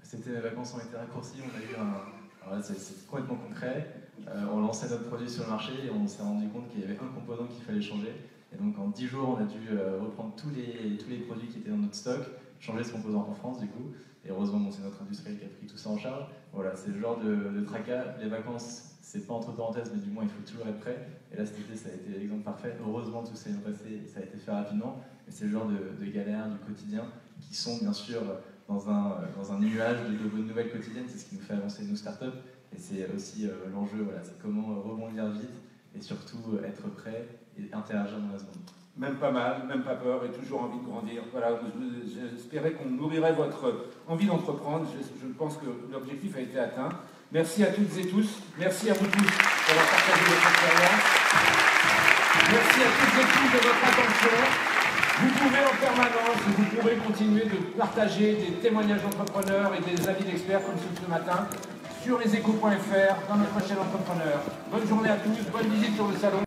C'était mes vacances ont été raccourcies, on a eu alors là, c'est complètement concret. On lançait notre produit sur le marché et on s'est rendu compte qu'il y avait un composant qu'il fallait changer. Et donc en 10 jours, on a dû reprendre tous les produits qui étaient dans notre stock, changer ce composant en France du coup. Et heureusement, c'est notre industriel qui a pris tout ça en charge. Voilà, c'est le genre de tracas. Les vacances, c'est pas entre parenthèses, mais du moins il faut toujours être prêt. Et là, cet été, ça a été l'exemple parfait. Heureusement, tout s'est bien passé et ça a été fait rapidement. Mais c'est le genre de galères du quotidien qui sont bien sûr dans un nuage de bonnes nouvelles quotidiennes. C'est ce qui nous fait avancer nos startups. Et c'est aussi l'enjeu, voilà, c'est comment rebondir vite et surtout être prêt et interagir dans la seconde. Même pas mal, même pas peur et toujours envie de grandir. Voilà, j'espérais qu'on nourrirait votre envie d'entreprendre. Je pense que l'objectif a été atteint. Merci à toutes et tous. Merci à vous tous d'avoir partagé votre expérience. Merci à toutes et tous de votre attention. Vous pouvez en permanence, vous pourrez continuer de partager des témoignages d'entrepreneurs et des avis d'experts comme ceux de ce matin sur leséchos.fr dans notre chaîne Entrepreneur. Bonne journée à tous, bonne visite sur le salon.